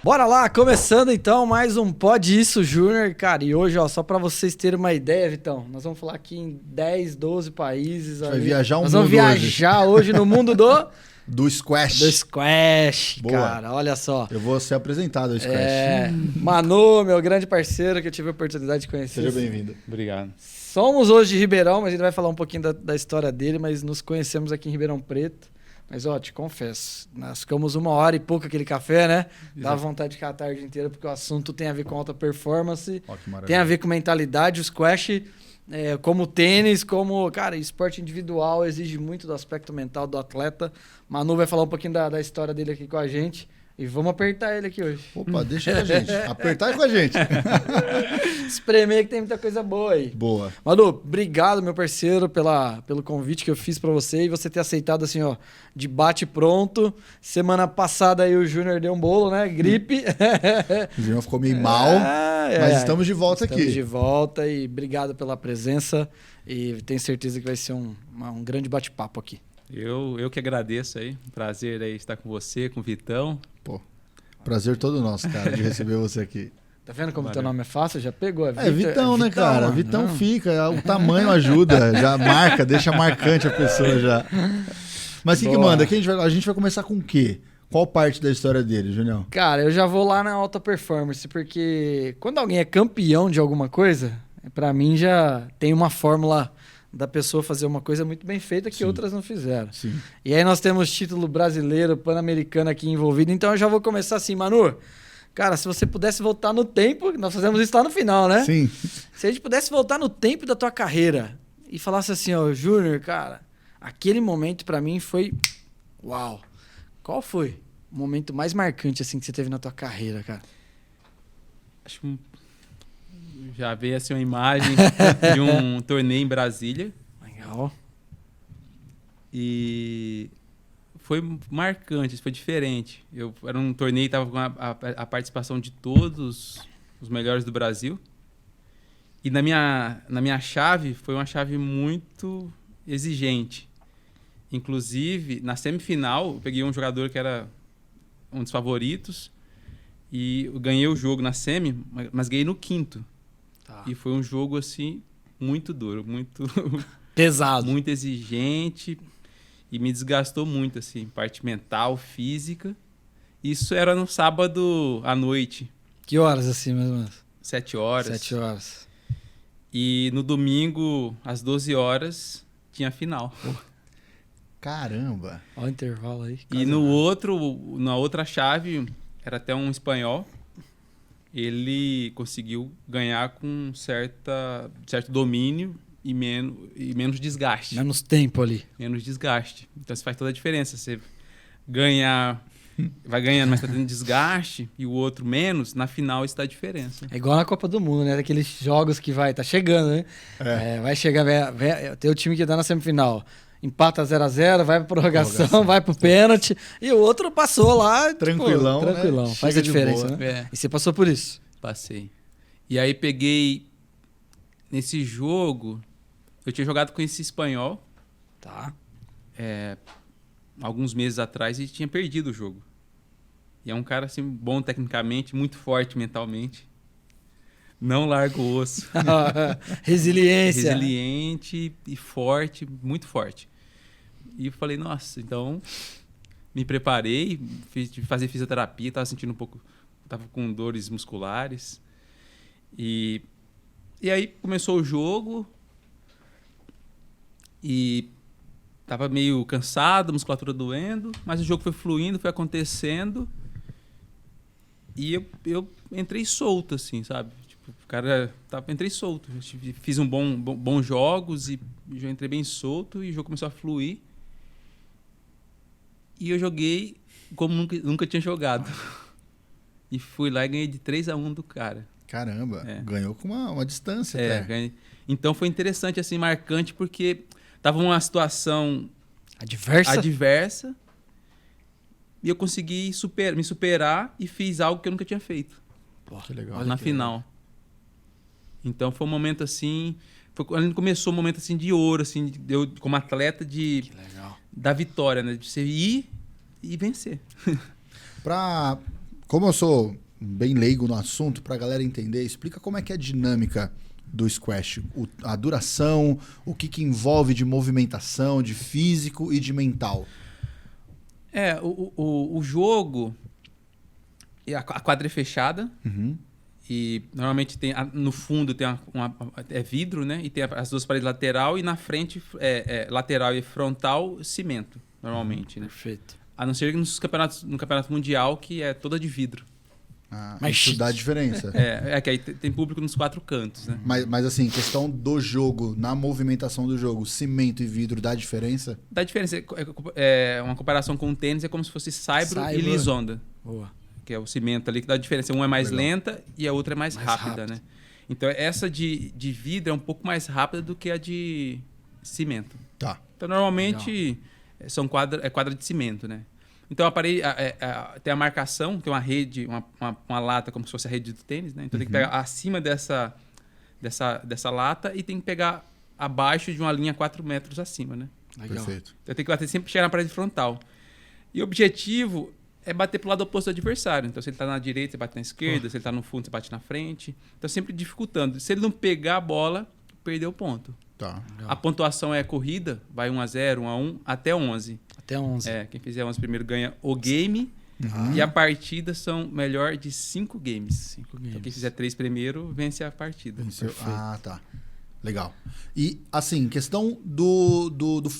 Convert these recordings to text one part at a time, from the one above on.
Bora lá, começando então mais um Pode Isso Júnior, cara, e hoje, ó, só pra vocês terem uma ideia, Vitão, nós vamos falar aqui em 10, 12 países. Vai viajar nós vamos viajar hoje no mundo do squash. Do squash, Boa. Cara, olha só. Eu vou ser apresentado ao squash. Manu, meu grande parceiro, que eu tive a oportunidade de conhecer. Seja bem-vindo. Obrigado. Somos hoje de Ribeirão, mas ele vai falar um pouquinho da história dele, mas nos conhecemos aqui em Ribeirão Preto. Mas, ó, te confesso, nós ficamos 1 hora e pouco aquele café, né? Dá vontade de ficar a tarde inteira, porque o assunto tem a ver com alta performance, tem a ver com mentalidade. O squash, como tênis, como, cara, esporte individual, exige muito do aspecto mental do atleta. Manu vai falar um pouquinho da história dele aqui com a gente. E vamos apertar ele aqui hoje. Opa, deixa com a gente. Apertar é com a gente. Espremer que tem muita coisa boa aí. Boa. Manu, obrigado, meu parceiro, pelo convite que eu fiz pra você e você ter aceitado assim, ó, de bate pronto. Semana passada aí o Júnior deu um bolo, né? Gripe. O Júnior ficou meio mal, mas estamos de volta aqui. Estamos de volta e obrigado pela presença e tenho certeza que vai ser um grande bate-papo aqui. Eu que agradeço aí. Prazer aí estar com você, com o Vitão. Pô, prazer todo nosso, cara, de receber você aqui. Tá vendo como teu nome é fácil? Já pegou. Vitão, né, cara? Mano. Vitão fica, o tamanho ajuda, já marca, deixa marcante a pessoa já. Mas o que manda? Aqui a gente vai começar com o quê? Qual parte da história dele, Junião? Cara, eu já vou lá na alta performance, porque quando alguém é campeão de alguma coisa, pra mim já tem uma fórmula da pessoa fazer uma coisa muito bem feita que outras não fizeram. Sim. E aí nós temos título brasileiro, pan-americano aqui envolvido, então eu já vou começar assim, Manu. Cara, se você pudesse voltar no tempo, nós fazemos isso lá no final, né? Sim. Se a gente pudesse voltar no tempo da tua carreira e falasse assim, ó, Júnior, cara, aquele momento pra mim foi uau. Qual foi o momento mais marcante assim que você teve na tua carreira, cara? Acho que já veio assim uma imagem de um torneio em Brasília. Legal. E foi marcante, foi diferente. Era um torneio, estava com a participação de todos os melhores do Brasil. E na minha chave, foi uma chave muito exigente. Inclusive, na semifinal, eu peguei um jogador que era um dos favoritos e eu ganhei o jogo na semi, mas ganhei no quinto. Tá. E foi um jogo, assim, muito duro, muito pesado, muito exigente e me desgastou muito, assim, parte mental, física. Isso era no sábado à noite. Que horas, assim, mais ou menos? 7 horas. 7 horas. E no domingo, às 12 horas, tinha a final. Caramba! Olha o intervalo aí. E na outra chave, era até um espanhol. Ele conseguiu ganhar com certo domínio e menos desgaste. Menos tempo ali. Menos desgaste. Então, isso faz toda a diferença. Você vai ganhando, mas está tendo desgaste, e o outro menos, na final isso dá diferença. É igual na Copa do Mundo, né? Daqueles jogos que tá chegando, né? Vai chegar, tem o time que tá na semifinal. Empata 0x0, vai pra prorrogação, vai pro pênalti. E o outro passou lá, tranquilão, tipo, tranquilão. Né? Faz a diferença, né? E você passou por isso? Passei. E aí peguei... Nesse jogo, eu tinha jogado com esse espanhol. Tá. Alguns meses atrás e tinha perdido o jogo. E é um cara assim, bom tecnicamente, muito forte mentalmente. Não larga o osso. Resiliência. Resiliente e forte, muito forte. E eu falei, nossa, então me preparei, fiz fazer fisioterapia, estava sentindo um pouco, estava com dores musculares. E aí começou o jogo e tava meio cansado, musculatura doendo, mas o jogo foi fluindo, foi acontecendo. E eu entrei solto, assim, sabe? Tipo, o cara entrei solto. Fiz bons jogos e já entrei bem solto e o jogo começou a fluir. E eu joguei como nunca tinha jogado. E fui lá e ganhei de 3-1 do cara. Caramba, ganhou com uma distância. Ganhei. Então foi interessante, assim, marcante, porque tava uma situação adversa e eu consegui me superar e fiz algo que eu nunca tinha feito. Pô, que legal. Na final. Então foi um momento assim... Foi quando começou um momento assim de ouro, assim, eu como atleta da vitória, né? De você ir e vencer. Pra como eu sou bem leigo no assunto, pra galera entender, explica como é que é a dinâmica do squash, a duração, o que envolve de movimentação, de físico e de mental. O jogo, a quadra é fechada, Uhum. e normalmente tem no fundo tem é vidro, né? E tem as duas paredes lateral, e na frente, lateral e frontal, cimento, normalmente, né? Perfeito. A não ser que no campeonato mundial, que é toda de vidro. Mas isso dá diferença. Que aí tem público nos 4 cantos, né? Mas assim, questão do jogo, na movimentação do jogo, cimento e vidro dá diferença? Dá diferença. Uma comparação com o tênis é como se fosse saibro e lisonda. Boa. Que é o cimento ali que dá diferença. Um é mais Legal. lenta e a outra é mais rápida, né? Então essa de vidro é um pouco mais rápida do que a de cimento. Tá. Então normalmente são quadra de cimento, né? Então tem a marcação, tem uma rede, uma lata como se fosse a rede do tênis, né? Então tem que pegar acima dessa lata e tem que pegar abaixo de uma linha 4 metros acima, né? Legal. Perfeito. Então tem que bater sempre chegar na parede frontal. E o objetivo é bater pro lado oposto do adversário. Então se ele tá na direita, você bate na esquerda, se ele tá no fundo, você bate na frente. Então sempre dificultando. Se ele não pegar a bola, perdeu o ponto. Tá. Legal. A pontuação é corrida, vai 1-0, 1-1, até 11. Até 11. Quem fizer 11 primeiro ganha o game. E a partida são melhor de 5 games. 5 games. Então quem fizer 3 primeiro, vence a partida. Ah, tá. Legal. E, assim, questão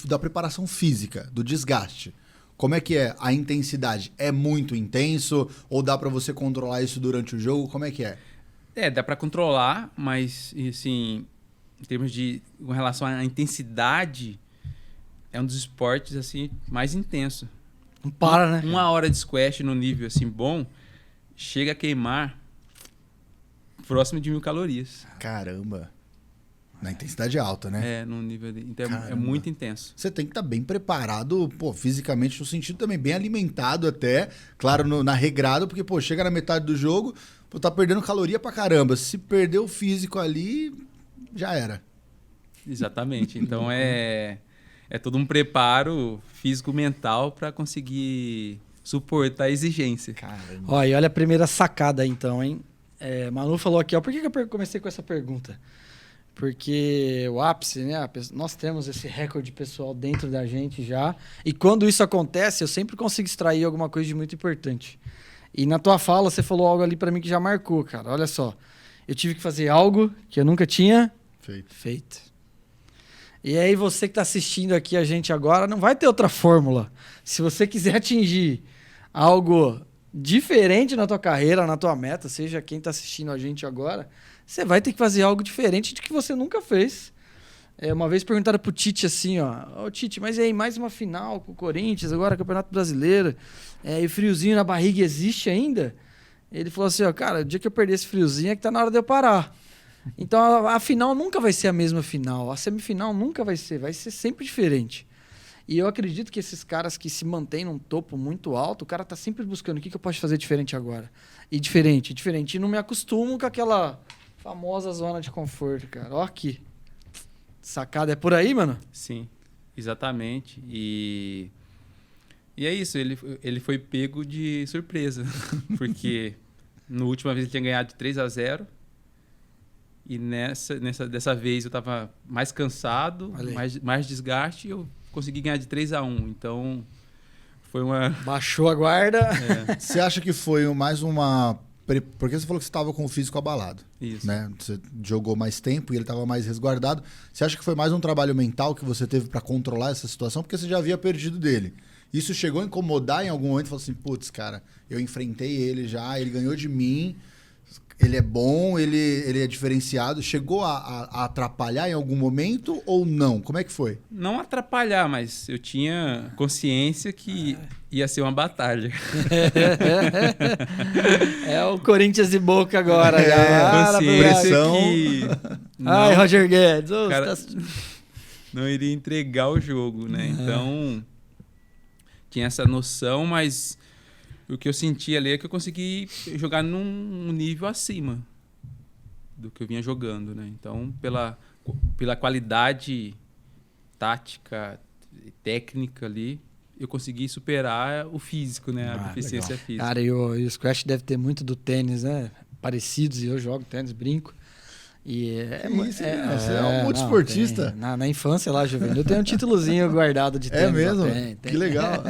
da preparação física, do desgaste. Como é que é a intensidade? É muito intenso? Ou dá pra você controlar isso durante o jogo? Como é que é? Dá pra controlar, mas, assim, em termos com relação à intensidade, é um dos esportes, assim, mais intenso. Não para, né? 1 hora de squash no nível, assim, bom, chega a queimar próximo de 1.000 calorias. Caramba. Na intensidade alta, né? No nível então é Caramba. muito intenso. Você tem que estar bem preparado, fisicamente, no sentido também, bem alimentado até, claro, na regrado, porque, chega na metade do jogo, tá perdendo caloria pra caramba. Se perder o físico ali, já era. Exatamente. Então é todo um preparo físico-mental para conseguir suportar a exigência. Caramba. Ó, e olha a primeira sacada aí, então, hein? Manu falou aqui, ó, por que eu comecei com essa pergunta? Porque o ápice, né? Nós temos esse recorde pessoal dentro da gente já. E quando isso acontece, eu sempre consigo extrair alguma coisa de muito importante. E na tua fala, você falou algo ali pra mim que já marcou, cara. Olha só. Eu tive que fazer algo que eu nunca tinha feito. E aí você que tá assistindo aqui a gente agora, não vai ter outra fórmula. Se você quiser atingir algo diferente na tua carreira, na tua meta, seja quem tá assistindo a gente agora, você vai ter que fazer algo diferente de que você nunca fez. Uma vez perguntaram pro Tite assim, ó, Tite, mas e aí, mais uma final com o Corinthians, agora Campeonato Brasileiro, e o friozinho na barriga existe ainda? Ele falou assim, ó, cara, o dia que eu perder esse friozinho é que tá na hora de eu parar. Então a final nunca vai ser a mesma final, a semifinal nunca vai ser sempre diferente. E eu acredito que esses caras que se mantêm num topo muito alto, o cara tá sempre buscando o que eu posso fazer diferente agora. E diferente. E não me acostumo com aquela famosa zona de conforto, cara. Ó aqui. Sacada é por aí, mano? Sim, exatamente. E é isso, ele foi pego de surpresa. Porque na última vez ele tinha ganhado de 3-0. E dessa vez eu tava mais cansado, mais desgaste, e eu consegui ganhar de 3-1. Então, foi uma... Baixou a guarda. Você acha que foi mais uma... Porque você falou que você estava com o físico abalado. Isso. Né? Você jogou mais tempo e ele estava mais resguardado. Você acha que foi mais um trabalho mental que você teve para controlar essa situação? Porque você já havia perdido dele. Isso chegou a incomodar em algum momento? Falou assim, putz, cara, eu enfrentei ele já, ele ganhou de mim... Ele é bom, ele é diferenciado. Chegou a atrapalhar em algum momento ou não? Como é que foi? Não atrapalhar, mas eu tinha consciência que ia ser uma batalha. É o Corinthians e Boca agora. Consciência que... Ai, Roger Guedes. Cara, não iria entregar o jogo, né? Então, tinha essa noção, mas... O que eu senti ali é que eu consegui jogar num nível acima do que eu vinha jogando, né? Então, pela qualidade tática e técnica ali, eu consegui superar o físico, né? A deficiência legal. física. Cara, e o squash deve ter muito do tênis, né? Parecidos, e eu jogo tênis, brinco. E você é um multiesportista. Na infância lá, juvenil, eu tenho um títulozinho guardado de tênis. É mesmo? Tem. Que legal.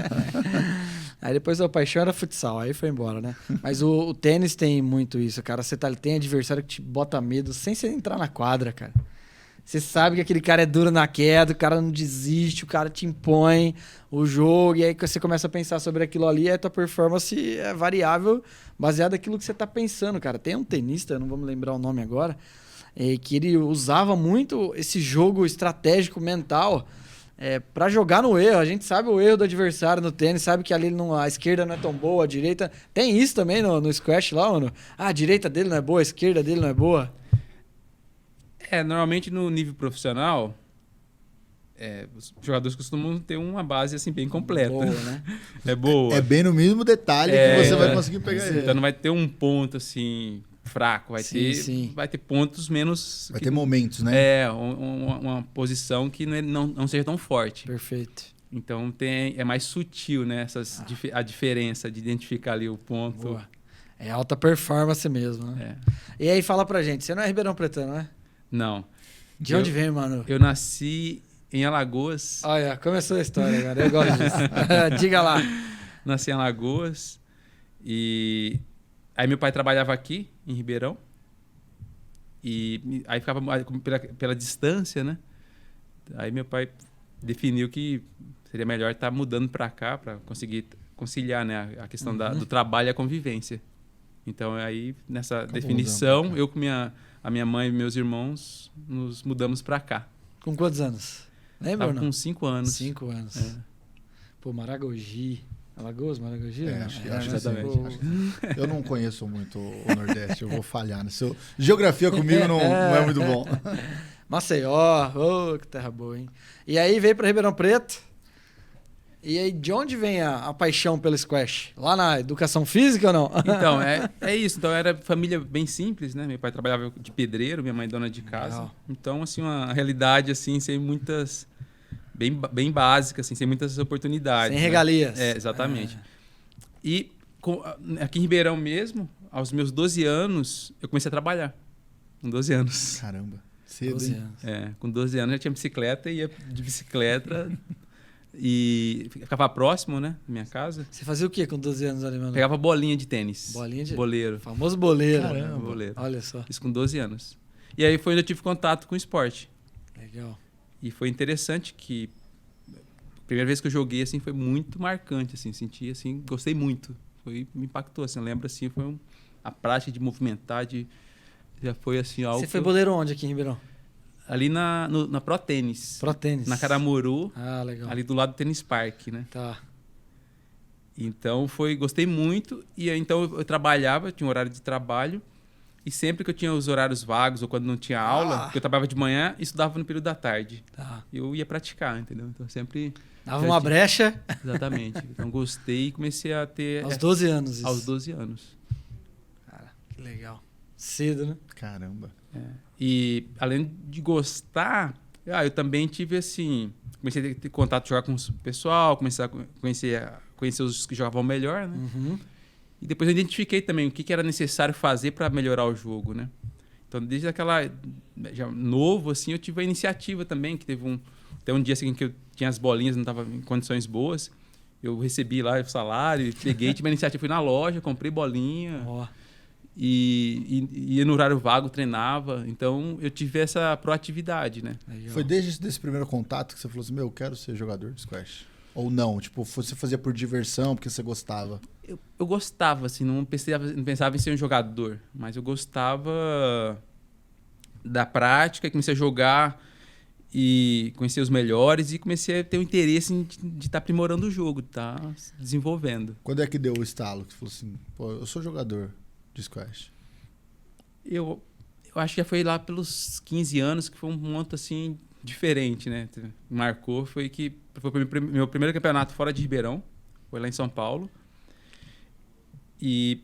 Aí depois a paixão era futsal, aí foi embora, né? Mas o tênis tem muito isso, cara. Você tem adversário que te bota medo sem você entrar na quadra, cara. Você sabe que aquele cara é duro na queda, o cara não desiste, o cara te impõe o jogo, e aí você começa a pensar sobre aquilo ali, e a tua performance é variável baseada naquilo que você tá pensando, cara. Tem um tenista, não vou me lembrar o nome agora, que ele usava muito esse jogo estratégico mental para jogar no erro. A gente sabe o erro do adversário no tênis, sabe que ali a esquerda não é tão boa, a direita... Tem isso também no squash lá, mano? Ah, a direita dele não é boa, a esquerda dele não é boa. Normalmente no nível profissional, os jogadores costumam ter uma base assim bem completa. Boa, né? É boa. É bem no mínimo detalhe que você vai conseguir pegar ele. Então não vai ter um ponto assim fraco, Sim. vai ter pontos menos... Vai ter momentos, né? Uma posição que não seja tão forte. Perfeito. Então é mais sutil, né? A diferença de identificar ali o ponto. Boa. É alta performance mesmo, né? E aí fala pra gente, você não é Ribeirão Pretano, né? Não. De onde vem, mano? Eu nasci em Alagoas. Olha, começou a história, cara. Eu gosto disso. Diga lá. Nasci em Alagoas. E aí meu pai trabalhava aqui, em Ribeirão. E aí ficava pela distância, né? Aí meu pai definiu que seria melhor estar mudando para cá para conseguir conciliar, né, a questão do trabalho e a convivência. Então aí nessa definição, eu com a minha mãe e meus irmãos nos mudamos para cá. Com quantos anos? Lembra ou não? Com 5 anos. 5 anos. Pô, Maragogi. Alagoas, Maragogi? Acho que exatamente. Eu não conheço muito o Nordeste, eu vou falhar. Geografia comigo não é muito bom. Maceió, que terra boa, hein? E aí veio para Ribeirão Preto. E aí de onde vem a paixão pelo squash? Lá na educação física ou não? Então, é isso. Então era família bem simples, né? Meu pai trabalhava de pedreiro, minha mãe dona de casa. Legal. Então, assim, uma realidade assim, sem muitas... Bem básica, assim, sem muitas oportunidades. Sem regalias. Né? Exatamente. E aqui em Ribeirão mesmo, aos meus 12 anos, eu comecei a trabalhar. Com 12 anos. Caramba. Cedo, 12 hein? anos. Com 12 anos eu já tinha bicicleta, ia de bicicleta e ficava próximo, né, da minha casa. Você fazia o quê com 12 anos ali, mano? Pegava bolinha de tênis. Bolinha de... Boleiro. Famoso boleiro. Caramba. Boleiro. Olha só. Isso com 12 anos. E aí foi onde eu tive contato com o esporte. Legal. E foi interessante que a primeira vez que eu joguei assim foi muito marcante, assim, senti assim, gostei muito. Me impactou assim, eu lembro assim, foi a prática de movimentar, já foi assim algo. Você foi boleiro onde aqui em Ribeirão? Ali na Pro Tênis. Pro Tênis. Na Caramuru. Ah, legal. Ali do lado do Tênis Park, né? Tá. Então gostei muito e aí, então eu trabalhava, tinha um horário de trabalho. E sempre que eu tinha os horários vagos ou quando não tinha aula, porque eu trabalhava de manhã e estudava no período da tarde. Tá. Eu ia praticar, entendeu? Então sempre... Dava uma brecha. Exatamente. Então gostei e comecei a ter... Aos 12 anos isso. Aos 12 anos. Cara, que legal. Cedo, né? Caramba. E além de gostar, eu também tive assim... Comecei a ter contato, jogar com o pessoal, comecei a conhecer os que jogavam melhor, né? Uhum. E depois eu identifiquei também o que era necessário fazer para melhorar o jogo, né? Então, desde aquela... Já novo, assim, eu tive a iniciativa também, que teve até um dia assim, que eu tinha as bolinhas, não estava em condições boas. Eu recebi lá o salário, peguei, tive a iniciativa, fui na loja, comprei bolinha. Ó. E ia no horário vago, treinava. Então, eu tive essa proatividade, né? Legal. Foi desde esse primeiro contato que você falou assim, eu quero ser jogador de squash? Ou não? Tipo, você fazia por diversão, porque você gostava? Eu gostava, assim, não pensava em ser um jogador, mas eu gostava da prática, comecei a jogar e conhecer os melhores e comecei a ter o interesse de estar aprimorando o jogo, de estar desenvolvendo. Quando é que deu o estalo? Que você falou assim, pô, eu sou jogador de squash. Eu acho que já foi lá pelos 15 anos que foi um monte, assim, diferente, né? Marcou, foi o meu primeiro campeonato fora de Ribeirão, foi lá em São Paulo. E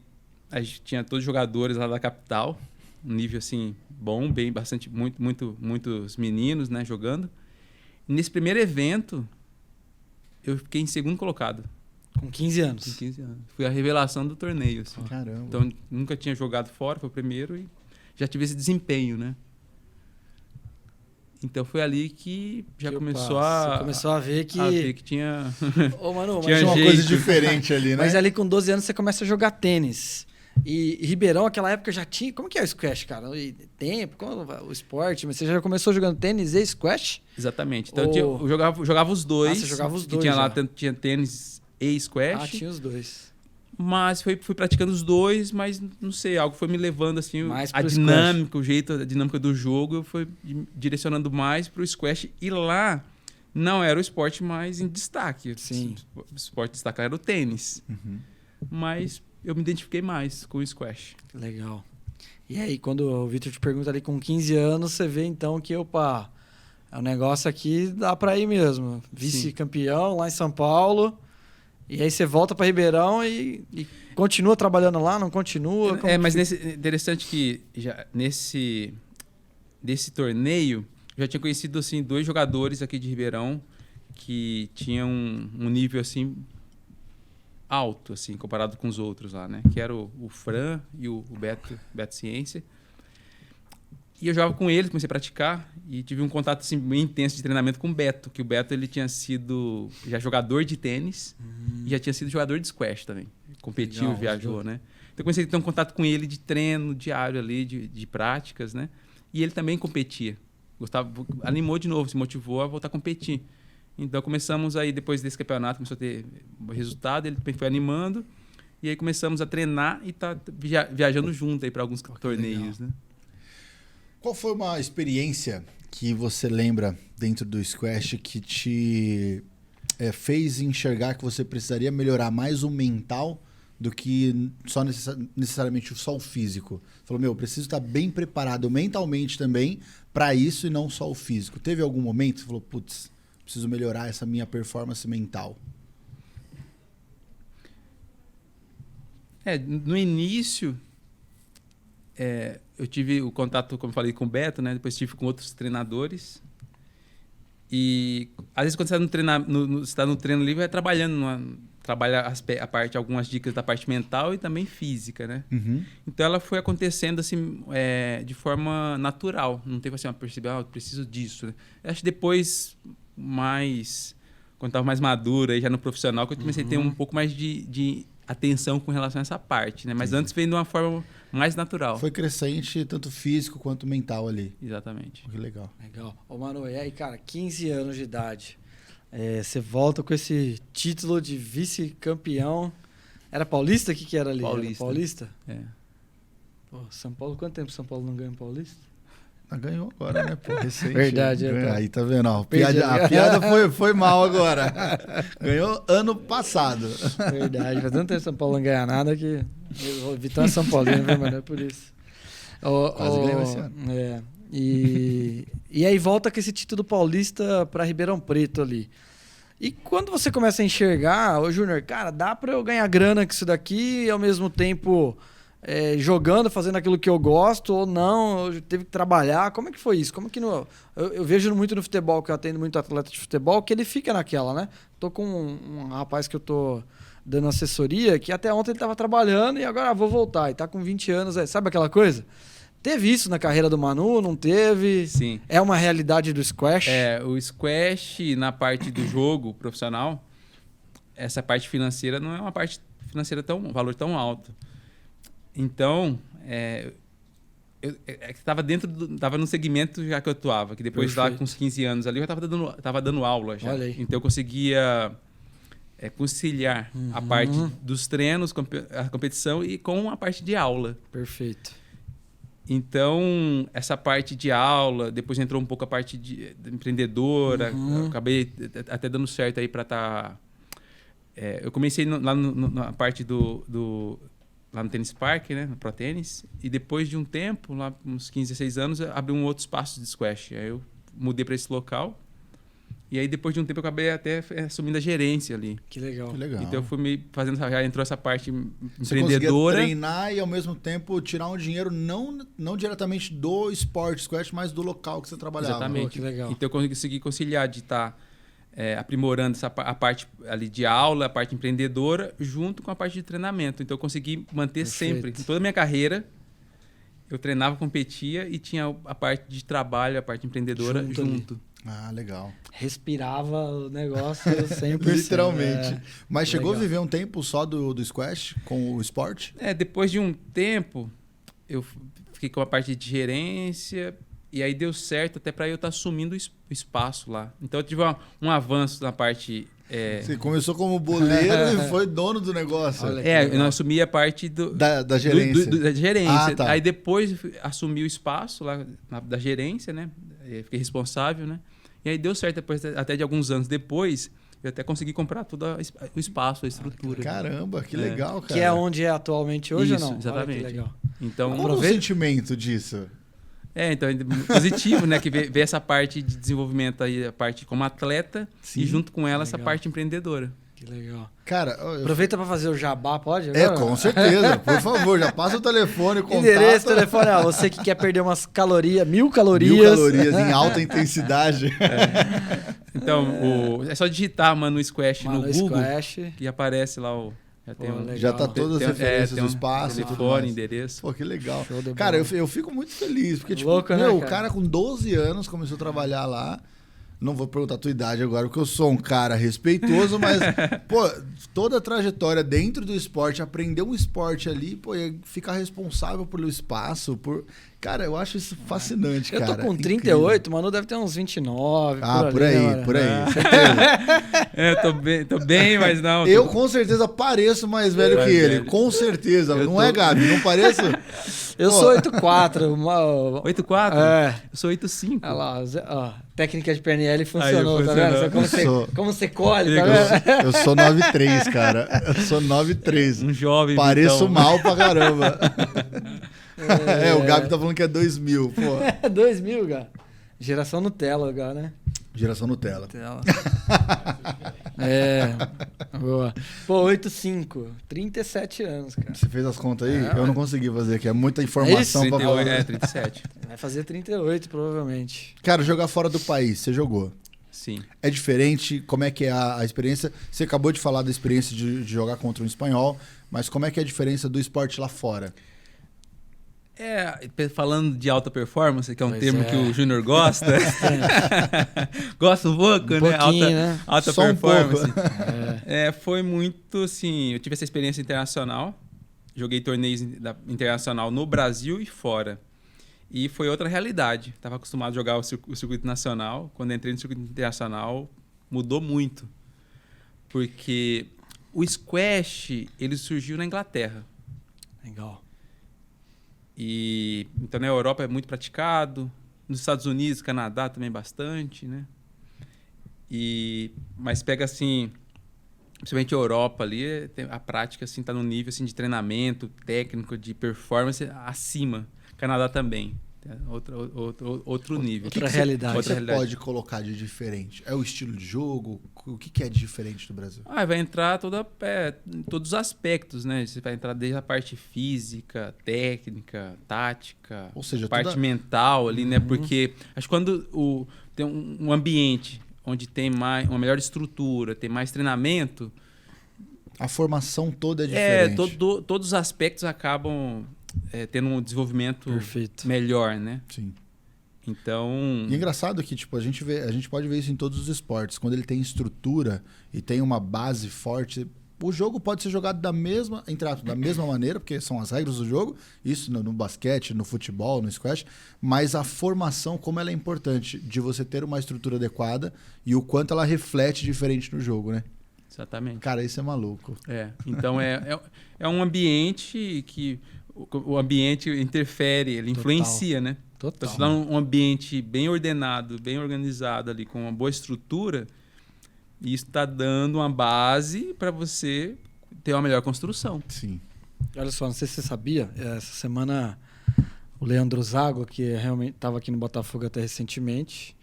a gente tinha todos os jogadores lá da capital, um nível assim bom, bem bastante, muitos meninos, né, jogando. E nesse primeiro evento eu fiquei em segundo colocado. Com 15 anos. Com 15 anos. Fui a revelação do torneio. Assim. Caramba. Então, nunca tinha jogado fora, foi o primeiro e já tive esse desempenho, né? Então, foi ali que já começou Você começou a ver que... A ver que tinha... Ô, Manu, Tinha Tinha uma jeito. coisa diferente ali, né? mas ali com 12 anos você começa a jogar tênis. E Ribeirão, naquela época, já tinha... Como que é o squash, cara? Tempo, o esporte? Mas você já começou jogando tênis e squash? Exatamente. Então, eu jogava os dois. Você jogava os que dois tinha lá, já. tinha tênis e squash. Ah, tinha os dois. Mas fui praticando os dois, mas não sei, algo foi me levando assim, Mais a pro dinâmica, o jeito, a dinâmica do jogo, eu fui direcionando mais pro squash e lá não era o esporte mais em destaque. Sim. O esporte destacado era o tênis. Uhum. Mas eu me identifiquei mais com o squash. Legal. E aí, quando o Vitor te pergunta ali com 15 anos, você vê então que, opa, o negócio aqui dá pra ir mesmo. Vice-campeão lá em São Paulo. E aí você volta para Ribeirão e continua trabalhando lá, não continua? Mas interessante que já desse torneio, eu já tinha conhecido assim 2 jogadores aqui de Ribeirão que tinham um nível assim alto assim comparado com os outros lá, né? Que era o Fran e o Beto Ciência. E eu jogava com eles, comecei a praticar e tive um contato assim, bem intenso de treinamento com o Beto, que o Beto ele tinha sido já jogador de tênis e já tinha sido jogador de squash também. Competiu, Legal, viajou, né? Então eu comecei a ter um contato com ele de treino diário ali, de práticas, né? E ele também competia. Animou de novo, se motivou a voltar a competir. Então começamos aí, depois desse campeonato, começou a ter resultado, ele também foi animando. E aí começamos a treinar e tá viajando junto aí para alguns torneios, né? Qual foi uma experiência que você lembra dentro do squash que te fez enxergar que você precisaria melhorar mais o mental do que só necessariamente só o físico? Falou, eu preciso estar bem preparado mentalmente também para isso e não só o físico. Teve algum momento que você falou, putz, preciso melhorar essa minha performance mental? No início... eu tive o contato, como eu falei, com o Beto, né? Depois tive com outros treinadores. E às vezes quando você está no treino livre, vai trabalhando, trabalha algumas dicas da parte mental e também física, né? Uhum. Então ela foi acontecendo assim, de forma natural. Não teve assim, uma perceber, eu preciso disso. Né? Eu acho que depois, quando estava mais madura, aí já no profissional, que eu comecei a ter um pouco mais de atenção com relação a essa parte, né? Mas antes veio de uma forma mais natural. Foi crescente, tanto físico quanto mental ali. Exatamente. Que legal. Legal. Ô, Manu, e aí, cara, 15 anos de idade. Você volta com esse título de vice-campeão. Era paulista? O que era ali? Paulista. Era paulista? É. São Paulo, quanto tempo São Paulo não ganha paulista? Ganhou agora, né? Pô, recente. Verdade. Aí tá vendo? Ó, a Perdi. piada foi mal agora. Ganhou ano passado. Verdade. Faz tanto tempo que São Paulo não ganha nada que... Vitão é São Paulino, mas não é por isso. Quase ganhou esse ano. E aí volta com esse título paulista para Ribeirão Preto ali. E quando você começa a enxergar, ô Júnior, cara, dá para eu ganhar grana com isso daqui e ao mesmo tempo... jogando, fazendo aquilo que eu gosto ou não, eu teve que trabalhar, como é que foi isso? Como que eu vejo muito no futebol, que eu atendo muito atleta de futebol, que ele fica naquela, né? Tô com um rapaz que eu tô dando assessoria, que até ontem ele tava trabalhando e agora vou voltar, e tá com 20 anos, sabe aquela coisa? Teve isso na carreira do Manu, não teve? Sim. É uma realidade do squash? O squash, na parte do jogo profissional, essa parte financeira não é uma parte financeira um valor tão alto. Então, eu estava no segmento já que eu atuava, que depois lá com uns 15 anos ali eu já estava dando aula já. Olha aí. Então eu conseguia conciliar a parte dos treinos, a competição e com a parte de aula. Perfeito. Então, essa parte de aula, depois entrou um pouco a parte de empreendedora, eu acabei até dando certo aí para estar... eu comecei lá na parte lá no Tênis Park, né, no Pro Tênis, e depois de um tempo, lá uns 15, 16 anos, eu abri um outro espaço de squash. Aí eu mudei para esse local, e aí depois de um tempo eu acabei até assumindo a gerência ali. Que legal. Então eu fui me fazendo, já entrou essa parte Você empreendedora. conseguia treinar e ao mesmo tempo tirar um dinheiro não diretamente do esporte squash, mas do local que você trabalhava. Exatamente. Pô, que legal. Então eu consegui conciliar de estar aprimorando a parte ali de aula, a parte empreendedora, junto com a parte de treinamento. Então eu consegui manter sempre, em toda a minha carreira, eu treinava, competia e tinha a parte de trabalho, a parte empreendedora junto. Ah, legal. Respirava o negócio 100%. Literalmente. Mas chegou legal. a viver um tempo só do squash com o esporte? Depois de um tempo, eu fiquei com a parte de gerência e aí deu certo até para eu estar assumindo o espaço lá. Então eu tive um avanço na parte... Você começou como boleiro e foi dono do negócio. Eu não assumi a parte da gerência. Da gerência. Tá. Aí depois assumi o espaço lá da gerência, né? Fiquei responsável, né? E aí deu certo depois, até de alguns anos depois, eu até consegui comprar todo o espaço, a estrutura. Caramba, que legal, cara. Que é onde é atualmente hoje ou não? Exatamente. Olha que legal. Então, qual é o sentimento disso? Então, positivo, né? Que vê essa parte de desenvolvimento aí, a parte como atleta, e junto com ela essa parte empreendedora. Que legal. Cara, aproveita para fazer o jabá, pode? Agora? Com certeza. Por favor, já passa o telefone, contato. Endereço, telefone. Você que quer perder umas calorias, 1000 calorias. 1000 calorias em alta intensidade. Então, é só digitar Manu Squash no Google Squash. e aparece lá já tá todas as referências do espaço. Telefone, endereço. Pô, que legal. Cara, eu fico muito feliz, porque tipo, louco, né, o cara com 12 anos começou a trabalhar lá. Não vou perguntar a tua idade agora, porque eu sou um cara respeitoso, mas, pô, toda a trajetória dentro do esporte, aprender um esporte ali, pô, e ficar responsável pelo espaço, Cara, eu acho isso fascinante, cara. Eu tô com 38, o Manu deve ter uns 29. Por aí, certeza. Tô bem, mas não. Eu com certeza pareço mais velho que ele, com certeza. É, Gabi? Não pareço? Eu sou 8'4". 8'4"? É. Eu sou 8'5". Olha lá, ó, técnica de PNL funcionou, tá vendo? Como você colhe, tá vendo? Eu sou 9'3", cara. Eu sou 9'3". Um jovem. Pareço mal pra caramba. O Gabi tá falando que é 2000, pô. 2000, cara. Geração Nutella, cara, né? Geração Nutella. Boa. Pô, 8'5", 37 anos, cara. Você fez as contas aí? Eu não consegui fazer aqui, é muita informação pra falar. 37. Vai fazer 38, provavelmente. Cara, jogar fora do país, você jogou? Sim. É diferente? Como é que é a experiência? Você acabou de falar da experiência de jogar contra um espanhol, mas como é que é a diferença do esporte lá fora? Falando de alta performance, que é um termo que o Júnior gosta. Gosta um pouco, né? Alta Só performance. Um pouco. Foi muito assim. Eu tive essa experiência internacional. Joguei torneios internacional no Brasil e fora. E foi outra realidade. Estava acostumado a jogar o circuito nacional. Quando entrei no circuito internacional, mudou muito. Porque o squash, ele surgiu na Inglaterra. Legal. Então na Europa é muito praticado, nos Estados Unidos, Canadá também bastante, né? Mas pega assim, principalmente a Europa ali, a prática assim tá no nível assim de treinamento técnico, de performance acima. Canadá também. Outro nível. Outra realidade. O que você pode colocar de diferente? É o estilo de jogo? O que é diferente do Brasil? Vai entrar todos os aspectos, né? Você vai entrar desde a parte física, técnica, tática, ou seja, parte mental ali, né? Porque acho que quando tem um ambiente onde tem uma melhor estrutura, tem mais treinamento, a formação toda é diferente. Todos os aspectos acabam tendo um desenvolvimento melhor, né? Sim. Então... E é engraçado que tipo, a gente pode ver isso em todos os esportes. Quando ele tem estrutura e tem uma base forte, o jogo pode ser jogado da mesma maneira, porque são as regras do jogo, isso no basquete, no futebol, no squash, mas a formação, como ela é importante de você ter uma estrutura adequada e o quanto ela reflete diferente no jogo, né? Exatamente. Cara, isso é maluco. Então é um ambiente que... O ambiente interfere, ele influencia, né? Total. Então, se dá um ambiente bem ordenado, bem organizado ali, com uma boa estrutura, isso está dando uma base para você ter uma melhor construção. Sim. Olha só, não sei se você sabia, essa semana o Leandro Zago, que realmente estava aqui no Botafogo até recentemente,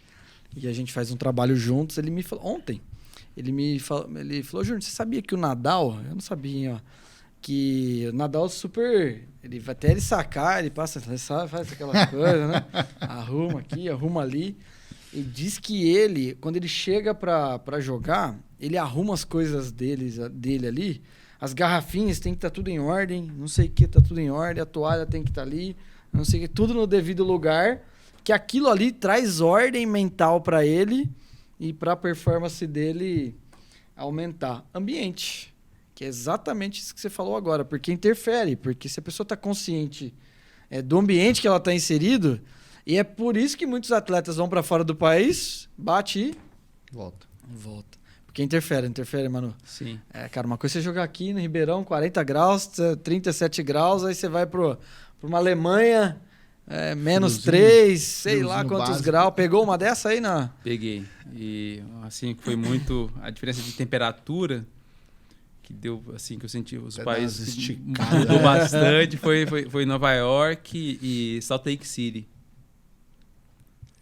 e a gente faz um trabalho juntos, ele me falou, ontem, ele falou, Júnior, você sabia que o Nadal, eu não sabia, ó, que o Nadal super... Até ele sacar, ele passa, faz aquela coisa, né? Arruma aqui, arruma ali. E diz que ele, quando ele chega pra jogar, ele arruma as coisas dele ali. As garrafinhas tem que estar tudo em ordem, não sei o que tá tudo em ordem, a toalha tem que estar ali, não sei o que, tudo no devido lugar. Que aquilo ali traz ordem mental pra ele e pra performance dele aumentar. Ambiente, que é exatamente isso que você falou agora, porque interfere, porque se a pessoa tá consciente do ambiente que ela tá inserido, e é por isso que muitos atletas vão pra fora do país, bate e Volta. volta. Porque interfere, Manu. Sim. Cara, uma coisa é você jogar aqui no Ribeirão, 40 graus, 37 graus, aí você vai pra uma Alemanha, menos Friozinho, 3, sei lá friozinho quantos básico. graus. Pegou uma dessa aí, não? Peguei. E assim, foi muito a diferença de temperatura que deu, assim, que eu senti os Vai dar países umas que esticadas, mudou né? bastante. Foi Nova York e Salt Lake City.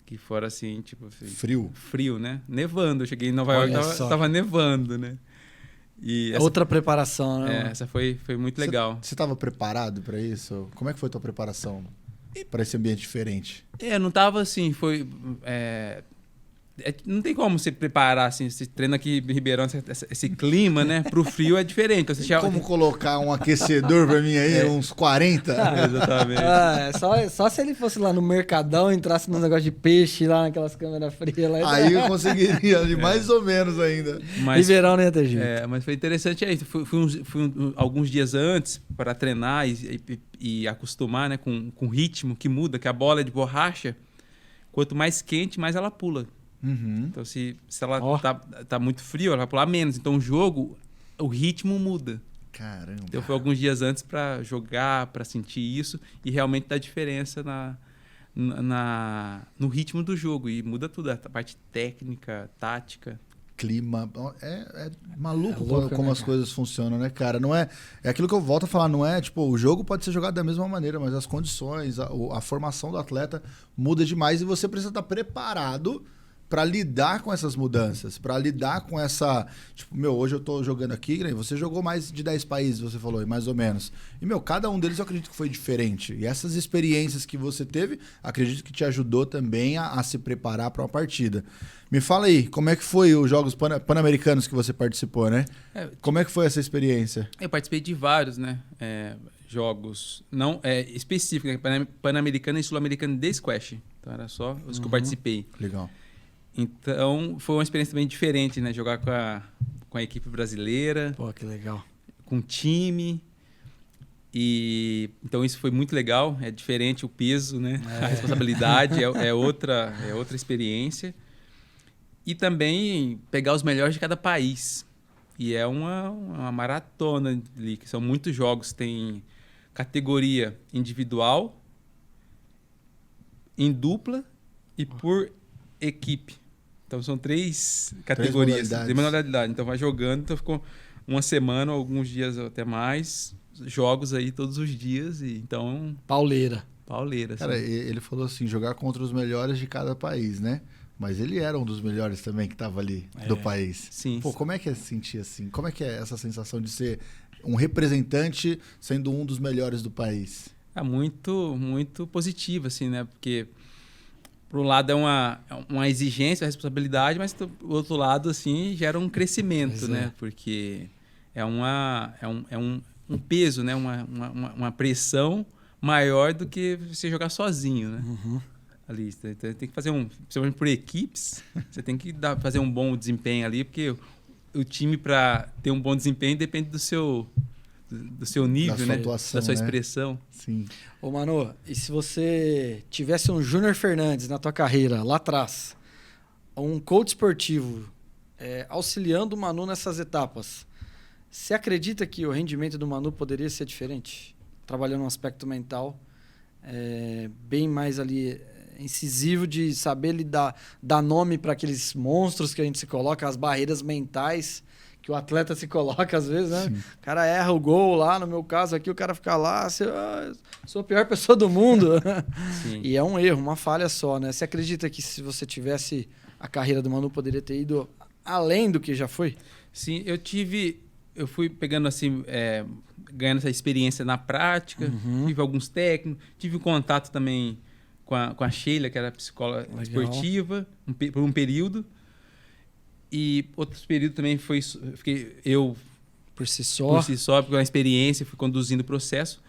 Que fora assim, tipo... Assim, Frio. frio, né? Nevando. Eu cheguei em Nova Olha York, só. tava nevando, né? E essa, Outra preparação, né? essa foi muito legal. Você estava preparado para isso? Como é que foi a tua preparação para esse ambiente diferente? Não tava assim, foi... não tem como você preparar, assim, você treina aqui em Ribeirão, esse clima, né? Pro frio é diferente. Então, você Como colocar um aquecedor para mim aí, uns 40? Exatamente. Só se ele fosse lá no Mercadão, entrasse num negócio de peixe lá naquelas câmeras frias lá. Aí eu conseguiria, ali, mais ou menos ainda. Mas, Ribeirão não ia ter jeito. mas foi interessante aí. Fui alguns dias antes para treinar e acostumar, né, com o ritmo que muda, que a bola é de borracha. Quanto mais quente, mais ela pula. Uhum. Então, se ela tá muito frio, ela vai pular menos. Então, o ritmo muda. Caramba. Então, foi alguns dias antes para jogar, para sentir isso. E realmente dá diferença no ritmo do jogo. E muda tudo, a parte técnica, tática. Clima. É maluco louco, como né, as cara? coisas funcionam, né, cara? Não é aquilo que eu volto a falar, não é tipo, o jogo pode ser jogado da mesma maneira, mas as condições, a formação do atleta muda demais e você precisa estar preparado para lidar com essas mudanças, para lidar com essa... Tipo, hoje eu tô jogando aqui, né? Você jogou mais de 10 países, você falou, mais ou menos. E, cada um deles eu acredito que foi diferente. E essas experiências que você teve, acredito que te ajudou também a se preparar para uma partida. Me fala aí, como é que foi os Jogos Pan-Americanos que você participou, né? Como é que foi essa experiência? Eu participei de vários, né? Jogos não específicos, né? Pan-Americano e Sul-Americano de Squash. Então, era só os que eu participei. Legal. Então, foi uma experiência também diferente, né? Jogar com a equipe brasileira, Pô, que legal. com o time. E então isso foi muito legal. É diferente o peso, né? A responsabilidade é outra experiência. E também pegar os melhores de cada país. E é uma maratona ali, que são muitos jogos. Tem categoria individual, em dupla e por equipe. Então são 3 categorias, de modalidade. Então vai jogando, então ficou uma semana, alguns dias até mais, jogos aí todos os dias. E então. Pauleira. Assim. Cara, ele falou assim, jogar contra os melhores de cada país, né? Mas ele era um dos melhores também que estava ali do país. Sim. Pô, como é que é se sentir assim? Como é que é essa sensação de ser um representante sendo um dos melhores do país? É muito, muito positivo, assim, né? Porque por um lado é uma exigência, uma responsabilidade, mas do outro lado, assim, gera um crescimento, né? Porque é um peso, né? Uma pressão maior do que você jogar sozinho, né? Uhum. Ali, você tem que fazer principalmente por equipes, você tem que fazer um bom desempenho ali, porque o time, para ter um bom desempenho, depende do seu nível, da sua atuação, da sua né? expressão. Sim. Ô, Manu, e se você tivesse um Júnior Fernandes na tua carreira, lá atrás, um coach esportivo auxiliando o Manu nessas etapas, você acredita que o rendimento do Manu poderia ser diferente? Trabalhando um aspecto mental bem mais ali incisivo de saber dar nome para aqueles monstros que a gente se coloca, as barreiras mentais que o atleta se coloca às vezes, né? Sim. O cara erra o gol lá, no meu caso aqui, o cara fica lá, sou a pior pessoa do mundo. Sim. E é um erro, uma falha só, né? Você acredita que se você tivesse a carreira do Manu, poderia ter ido além do que já foi? Sim, eu fui pegando assim, ganhando essa experiência na prática, tive alguns técnicos, tive contato também com a Sheila, que era psicóloga Legal. esportiva, por um período. E outros períodos também fiquei eu Por si só. por si só, porque é uma experiência, fui conduzindo o processo.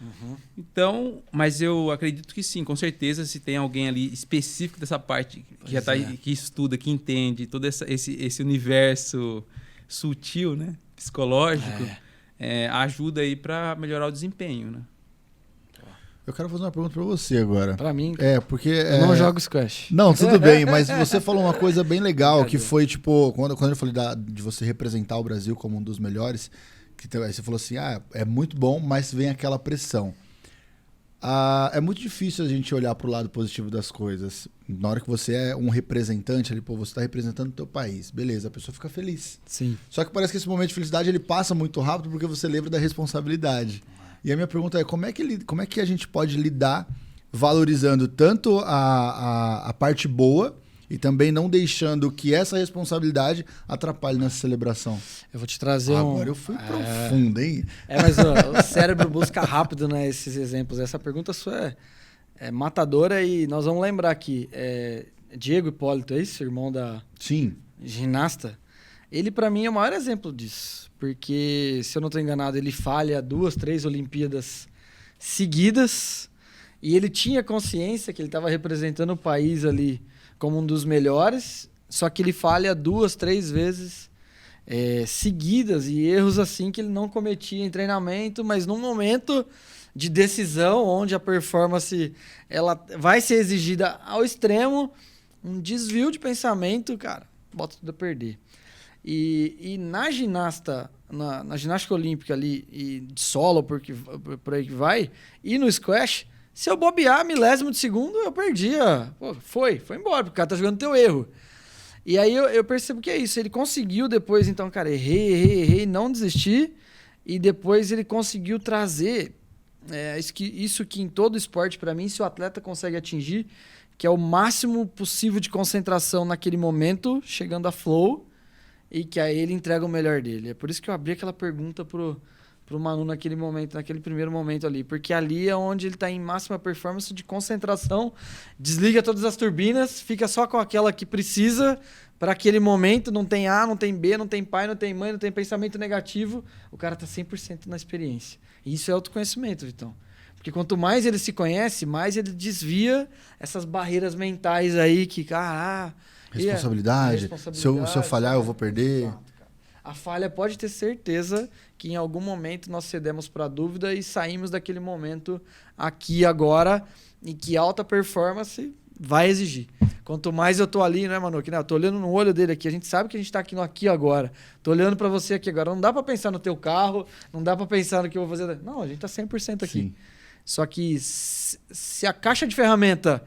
Então, mas eu acredito que sim, com certeza, se tem alguém ali específico dessa parte, que já tá, que estuda, que entende todo esse universo sutil, né? Psicológico, ajuda aí para melhorar o desempenho, né? Eu quero fazer uma pergunta pra você agora. Pra mim, Porque... eu não jogo squash. Não, tudo bem, mas você falou uma coisa bem legal, Cadê? que foi, tipo, quando eu falei de você representar o Brasil como um dos melhores, aí você falou assim, é muito bom, mas vem aquela pressão. É muito difícil a gente olhar pro lado positivo das coisas. Na hora que você é um representante, ali, você tá representando o teu país, beleza, a pessoa fica feliz. Sim. Só que parece que esse momento de felicidade ele passa muito rápido porque você lembra da responsabilidade. E a minha pergunta é, como é que a gente pode lidar valorizando tanto a parte boa e também não deixando que essa responsabilidade atrapalhe nessa celebração? Eu vou te trazer Agora eu fui profundo, hein? Mas o cérebro busca rápido, né, esses exemplos. Essa pergunta sua é matadora e nós vamos lembrar aqui. Diego Hipólito, é isso? Irmão da Sim. ginasta. Ele, para mim, é o maior exemplo disso. Porque, se eu não estou enganado, ele falha 2, 3 Olimpíadas seguidas. E ele tinha consciência que ele estava representando o país ali como um dos melhores. Só que ele falha 2, 3 vezes seguidas. E erros assim que ele não cometia em treinamento. Mas num momento de decisão, onde a performance ela vai ser exigida ao extremo, um desvio de pensamento, cara, bota tudo a perder. E na ginástica olímpica ali, e de solo, porque por aí que vai, e no squash, se eu bobear milésimo de segundo, eu perdia. Pô, foi embora, porque o cara tá jogando teu erro. E aí eu percebo que é isso. Ele conseguiu depois, então, cara, errei, não desistir. E depois ele conseguiu trazer isso que em todo esporte, para mim, se o atleta consegue atingir, que é o máximo possível de concentração naquele momento, chegando a flow, e que aí ele entrega o melhor dele. É por isso que eu abri aquela pergunta pro Manu naquele momento, naquele primeiro momento ali. Porque ali é onde ele está em máxima performance de concentração, desliga todas as turbinas, fica só com aquela que precisa para aquele momento, não tem A, não tem B, não tem pai, não tem mãe, não tem pensamento negativo. O cara está 100% na experiência. E isso é autoconhecimento, Vitão. Porque quanto mais ele se conhece, mais ele desvia essas barreiras mentais aí que, Responsabilidade. Se eu falhar, eu vou perder. Exato, cara. A falha pode ter certeza que em algum momento nós cedemos para a dúvida e saímos daquele momento aqui agora e que alta performance vai exigir. Quanto mais eu tô ali, né, Manu? Eu tô olhando no olho dele aqui, a gente sabe que a gente tá aqui no aqui agora. Tô olhando para você aqui agora. Não dá para pensar no teu carro, não dá para pensar no que eu vou fazer. Não, a gente tá 100% aqui. Sim. Só que se a caixa de ferramenta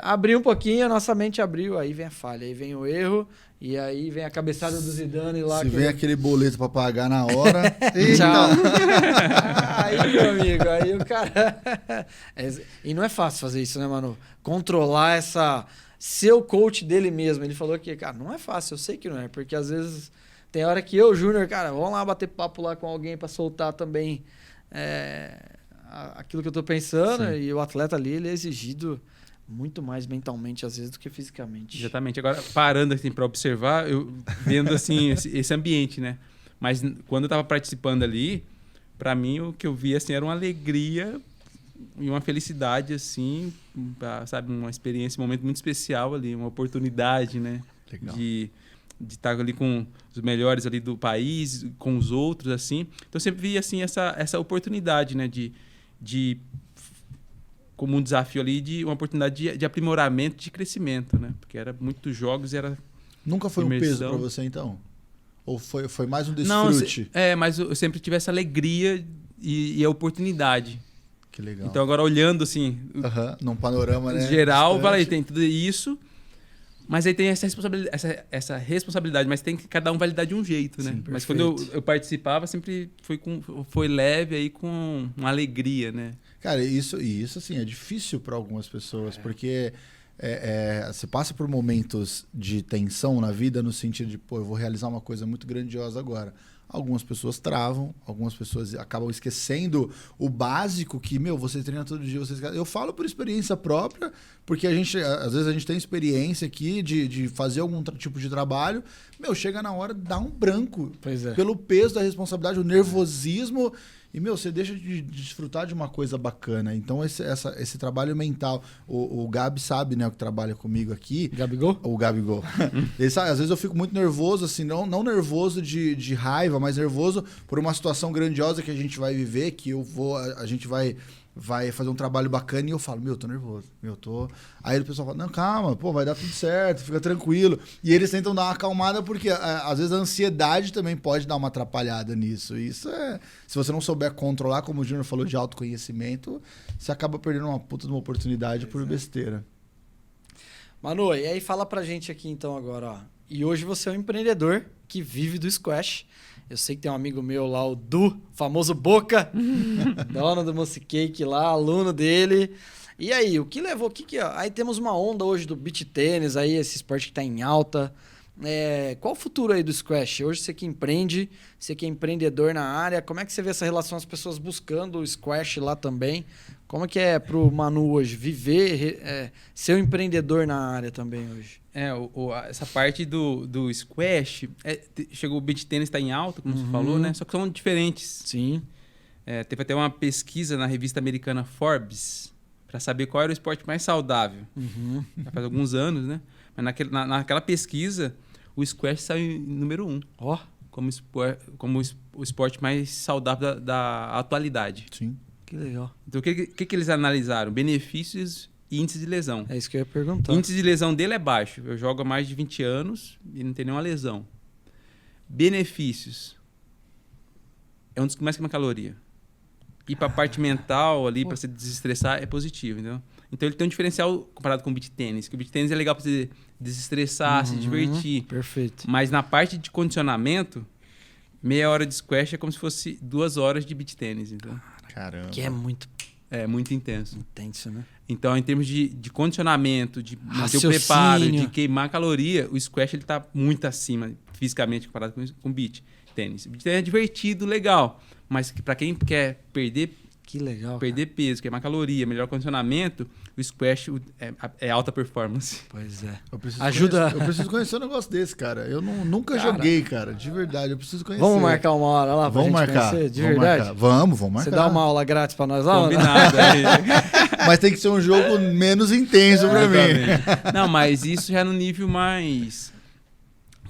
abrir um pouquinho, a nossa mente abriu, aí vem a falha, aí vem o erro, e aí vem a cabeçada do Zidane lá. Se vem aquele boleto para pagar na hora... Tchau. Aí, meu amigo, aí o cara... E não é fácil fazer isso, né, Manu? Controlar ser o coach dele mesmo. Ele falou que, cara, não é fácil, eu sei que não é, porque às vezes tem hora que eu, Júnior, cara, vamos lá bater papo lá com alguém para soltar também aquilo que eu tô pensando. Sim. E o atleta ali, ele é exigido muito mais mentalmente, às vezes, do que fisicamente. Exatamente. Agora, parando assim para observar, eu vendo assim esse ambiente, né? Mas quando eu tava participando ali, para mim o que eu vi assim era uma alegria e uma felicidade assim, sabe, uma experiência, um momento muito especial ali, uma oportunidade, né? Legal. De estar ali com os melhores ali do país, com os outros assim. Então eu sempre vi assim essa oportunidade, né, de como um desafio ali, de uma oportunidade de aprimoramento, de crescimento, né? Porque era muitos jogos e era... Nunca foi imersão. Um peso para você, então? Ou foi mais um desfrute? Não, mas eu sempre tive essa alegria e a oportunidade. Que legal. Então, agora olhando assim... Num panorama, né? Geral, falei, tem tudo isso, mas aí tem essa responsabilidade, mas tem que cada um validar de um jeito, né? Sim, mas quando eu participava, sempre foi leve aí com uma alegria, né? Cara, isso assim, é difícil para algumas pessoas, porque você passa por momentos de tensão na vida no sentido de, eu vou realizar uma coisa muito grandiosa agora. Algumas pessoas travam, algumas pessoas acabam esquecendo o básico que, você treina todo dia, Eu falo por experiência própria, porque às vezes a gente tem experiência aqui de fazer algum tipo de trabalho, chega na hora, dá um branco. Pois é. Pelo peso da responsabilidade, o nervosismo, e, você deixa de desfrutar de uma coisa bacana. Então, esse trabalho mental, o Gabi sabe, né, o que trabalha comigo aqui. Gabigol? O Gabigol. Ele sabe, às vezes eu fico muito nervoso, assim, não nervoso de raiva, mas nervoso por uma situação grandiosa que a gente vai viver, que a gente vai fazer um trabalho bacana e eu falo, tô nervoso, Aí o pessoal fala, não, calma, vai dar tudo certo, fica tranquilo. E eles tentam dar uma acalmada porque às vezes a ansiedade também pode dar uma atrapalhada nisso. E isso se você não souber controlar, como o Júnior falou de autoconhecimento, você acaba perdendo uma puta de uma oportunidade por besteira. Manu, e aí fala pra gente aqui então agora, ó. E hoje você é um empreendedor que vive do squash. Eu sei que tem um amigo meu lá, o Du, famoso Boca, dono do Mouse Cake lá, aluno dele. E aí, o que levou... Aí temos uma onda hoje do beach tênis, aí esse esporte que está em alta. Qual o futuro aí do squash? Hoje você que empreende, você que é empreendedor na área, como é que você vê essa relação, as pessoas buscando o squash lá também? Como é que é pro Manu hoje viver, ser um empreendedor na área também hoje? Essa parte do squash, chegou o beach tênis está em alta, como você falou, né? Só que são diferentes. Sim. Teve até uma pesquisa na revista americana Forbes para saber qual era o esporte mais saudável. Já faz alguns anos, né? Mas naquela pesquisa, o squash saiu em número 1. Como o esporte mais saudável da atualidade. Sim. Que legal. Então, o que eles analisaram? Benefícios e índice de lesão. É isso que eu ia perguntar. O índice de lesão dele é baixo. Eu jogo há mais de 20 anos e não tem nenhuma lesão. Benefícios. É um dos que mais queima caloria. E para a parte mental ali, para você desestressar, é positivo, entendeu? Então ele tem um diferencial comparado com o beach tênis. Que o beach tênis é legal para você desestressar, se divertir. Perfeito. Mas na parte de condicionamento, meia hora de squash é como se fosse 2 horas de beach tênis. Então. Caramba. Que é muito intenso. intenso, né? Então, em termos de condicionamento, de manter o preparo, de queimar caloria, o squash ele tá muito acima fisicamente comparado com o beach tênis. O beach tênis é divertido, legal, mas para quem quer perder peso, queimar caloria, melhor condicionamento, o squash é alta performance. Pois é. Eu preciso conhecer um negócio desse, cara. Eu nunca joguei, cara. De verdade, eu preciso conhecer. Vamos marcar uma hora lá pra gente conhecer? De verdade? Marcar. Vamos marcar. Você dá uma aula grátis pra nós lá? Combinado. Mas tem que ser um jogo menos intenso pra mim. Não, mas isso já é no nível mais...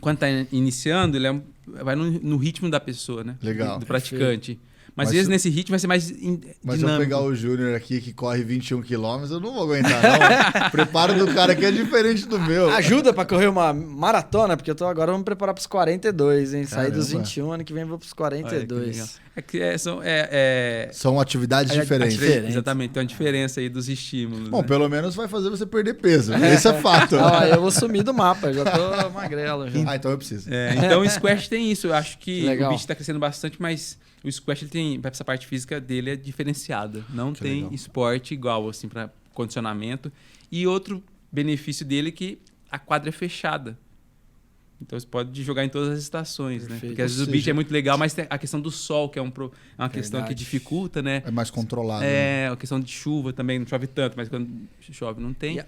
Quando tá iniciando, ele vai no ritmo da pessoa, né? Legal. Do praticante. Mas às vezes nesse ritmo vai ser mais dinâmico. Mas se eu pegar o Júnior aqui que corre 21 km, eu não vou aguentar, não. O preparo do cara aqui é diferente do meu. Ajuda pra correr uma maratona, porque agora vamos preparar pros 42, hein? Sair dos 21, ano que vem vou pros 42. São atividades diferentes. Exatamente, tem uma diferença aí dos estímulos. Bom, pelo menos vai fazer você perder peso. Esse é fato. Eu vou sumir do mapa, já tô magrelo. Já. Então eu preciso. Então o squash tem isso. Eu acho que legal. O beach tá crescendo bastante, mas o squash ele tem, essa parte física dele é diferenciada. Não que tem legal. esporte igual assim para condicionamento. E outro benefício dele é que a quadra é fechada. Então você pode jogar em todas as estações, né? Porque às vezes o beach é muito legal, mas tem a questão do sol, que é uma questão que dificulta, né? É mais controlado. A questão de chuva também, não chove tanto, mas quando chove não tem.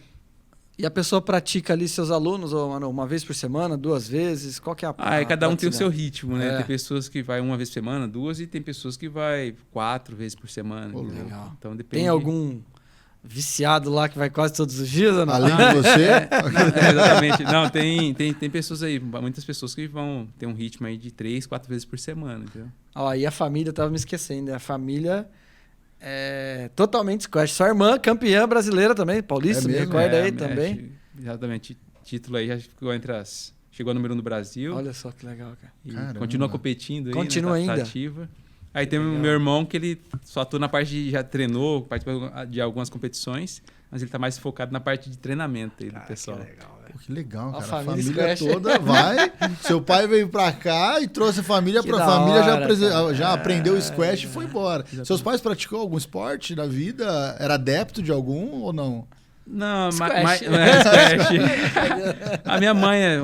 E a pessoa pratica ali seus alunos uma vez por semana, 2 vezes? Qual que é a cada um tem o seu ritmo, né? É. Tem pessoas que vai 1 vez por semana, 2, e tem pessoas que vai 4 vezes por semana. Legal. Então depende. Tem algum viciado lá que vai quase todos os dias ou não? Além de você? Exatamente. Não, tem pessoas aí, muitas pessoas que vão ter um ritmo aí de 3, 4 vezes por semana, entendeu? E a família, tava me esquecendo, a família é totalmente squash. Sua irmã, campeã brasileira também, paulista, me recorda aí também. Exatamente. Título aí já ficou chegou a número 1 do Brasil. Olha só que legal, cara. E continua competindo aí, continua né? Tá ainda. ativa. Aí tem o meu irmão que ele só atua na parte já treinou, participou de algumas competições, mas ele tá mais focado na parte de treinamento aí do pessoal. Que legal, velho. Que legal, cara. A A família squash. toda vai. Seu pai veio pra cá e trouxe a família pra da família, hora, já aprendeu o squash e foi embora. Exatamente. Seus pais praticou algum esporte na vida? Era adepto de algum ou não? Não, Squash. não é squash. A minha mãe é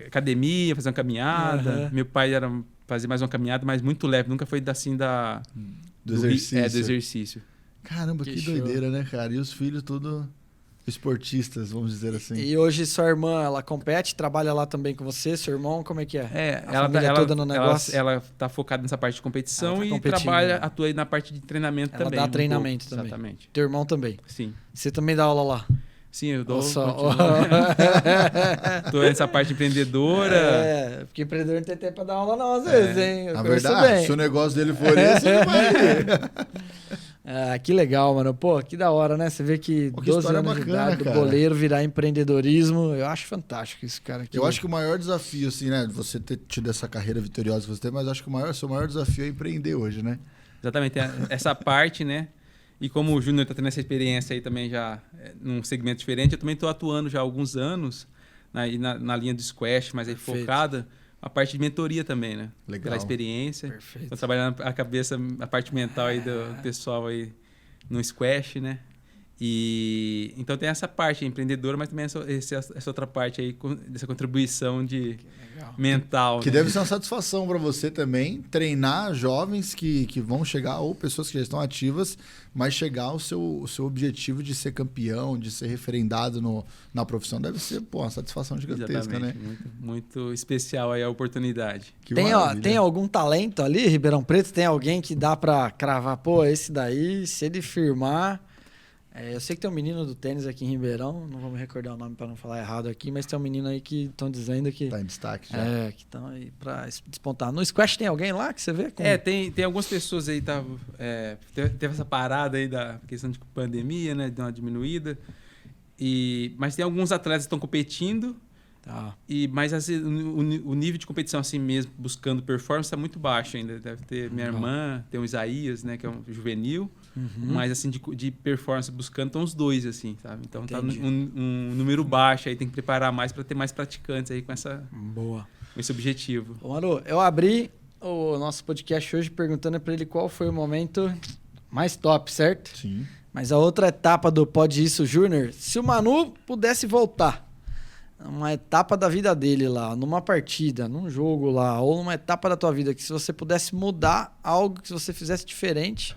academia, fazer uma caminhada. Uhum. Meu pai era fazer mais uma caminhada, mas muito leve. Nunca foi assim Do exercício. do exercício. Caramba, Que que show. doideira, né, cara? E os filhos tudo esportistas, vamos dizer assim. E hoje sua irmã, ela compete, trabalha lá também com você, seu irmão, como é que é? A ela família toda no negócio? Ela tá focada nessa parte de competição Ela tá e competindo. atua aí na parte de treinamento Ela também. dá um treinamento pouco. também. Exatamente. Teu irmão também. Sim. Você também dá aula lá? Sim, eu dou. Nossa, Tô nessa parte empreendedora. É, porque empreendedor não tem tempo pra dar aula não, às vezes, hein? Eu Na conheço verdade, bem. se o negócio dele for esse, ele vai ir. Ah, que legal, mano. Pô, que da hora, né? Você vê que Pô, que 12 história anos de bacana, idade do cara. boleiro virar empreendedorismo, eu acho fantástico isso, cara. Eu acho que o maior desafio, assim, né? Você ter tido essa carreira vitoriosa que você tem, mas eu acho que seu maior desafio é empreender hoje, né? Exatamente, tem essa parte, né? E como o Júnior está tendo essa experiência aí também já num segmento diferente, eu também estou atuando já há alguns anos na linha do squash, mas aí Perfeito. focada a parte de mentoria também, né? Legal. Pela experiência. Perfeito. Estou trabalhando a cabeça, a parte mental aí do pessoal aí no squash, né? E então tem essa parte empreendedora, mas também essa outra parte aí dessa contribuição de Legal. mental. Que né? deve ser uma satisfação para você também treinar jovens que vão chegar, ou pessoas que já estão ativas, mas chegar ao seu objetivo de ser campeão, de ser referendado na profissão, deve ser uma satisfação gigantesca, Exatamente, né? muito especial aí a oportunidade. Que Tem maravilha. algum talento ali, Ribeirão Preto? Tem alguém que dá pra cravar? Pô, esse daí, se ele firmar... eu sei que tem um menino do tênis aqui em Ribeirão, não vou me recordar o nome pra não falar errado aqui, mas tem um menino aí que estão dizendo que... Tá em destaque já. que estão aí pra despontar. No squash tem alguém lá que você vê? Tem algumas pessoas aí, teve essa parada aí da questão de pandemia, né? Deu uma diminuída. Mas tem alguns atletas que estão competindo, Tá. mas assim, o nível de competição assim mesmo, buscando performance, está muito baixo ainda. Deve ter minha irmã, tem o Isaías, né? Que é um juvenil. Mas assim, de performance buscando, estão os dois, assim, sabe? Então Entendi. tá um número baixo aí, tem que preparar mais para ter mais praticantes aí com Boa. esse objetivo. Ô, Manu, eu abri o nosso podcast hoje perguntando pra ele qual foi o momento mais top, certo? Sim. Mas a outra etapa do Pode Isso Júnior, se o Manu pudesse voltar, uma etapa da vida dele lá, numa partida, num jogo lá, ou numa etapa da tua vida, que se você pudesse mudar algo que você fizesse diferente,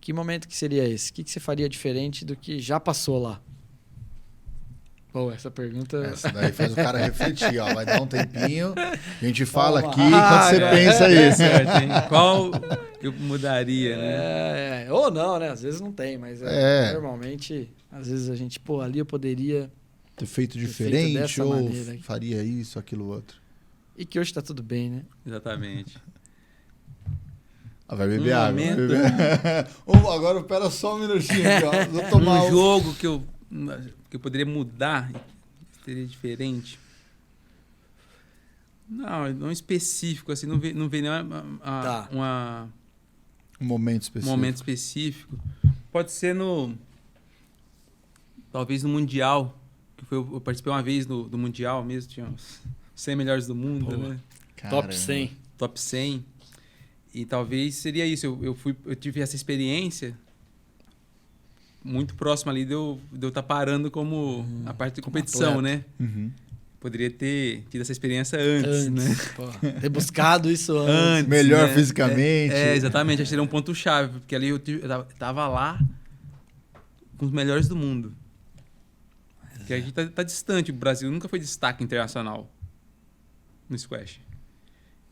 que momento que seria esse? O que você faria diferente do que já passou lá? Pô, essa pergunta... Essa daí faz o cara refletir, ó. Vai dar um tempinho, a gente fala Toma. aqui enquanto você pensa isso. Certo, hein? Qual eu mudaria, né? Ou não, né? Às vezes não tem, mas normalmente, às vezes a gente, pô, ali eu poderia... Ter feito feito diferente dessa ou maneira aqui. faria isso, aquilo, outro. E que hoje tá tudo bem, né? Exatamente. Vai beber Um água. momento. Vai beber. Agora espera só um minutinho aqui, ó. Vou tomar Um jogo que eu poderia mudar, seria diferente. Não específico, assim, não vê Tá. um momento um específico. momento específico. Pode ser talvez no Mundial, que eu participei uma vez do Mundial mesmo, tinha os 100 melhores do mundo, né? Caramba. Top 100. Top 100. E talvez seria isso. Eu tive essa experiência muito próxima ali de eu estar parando como a parte de competição, atleta. né? Uhum. Poderia ter tido essa experiência antes, né? Pô, ter buscado isso antes. Melhor né? fisicamente. Exatamente. Acho que seria um ponto-chave, porque ali eu tava lá com os melhores do mundo. Porque a gente tá distante. O Brasil nunca foi destaque internacional no squash.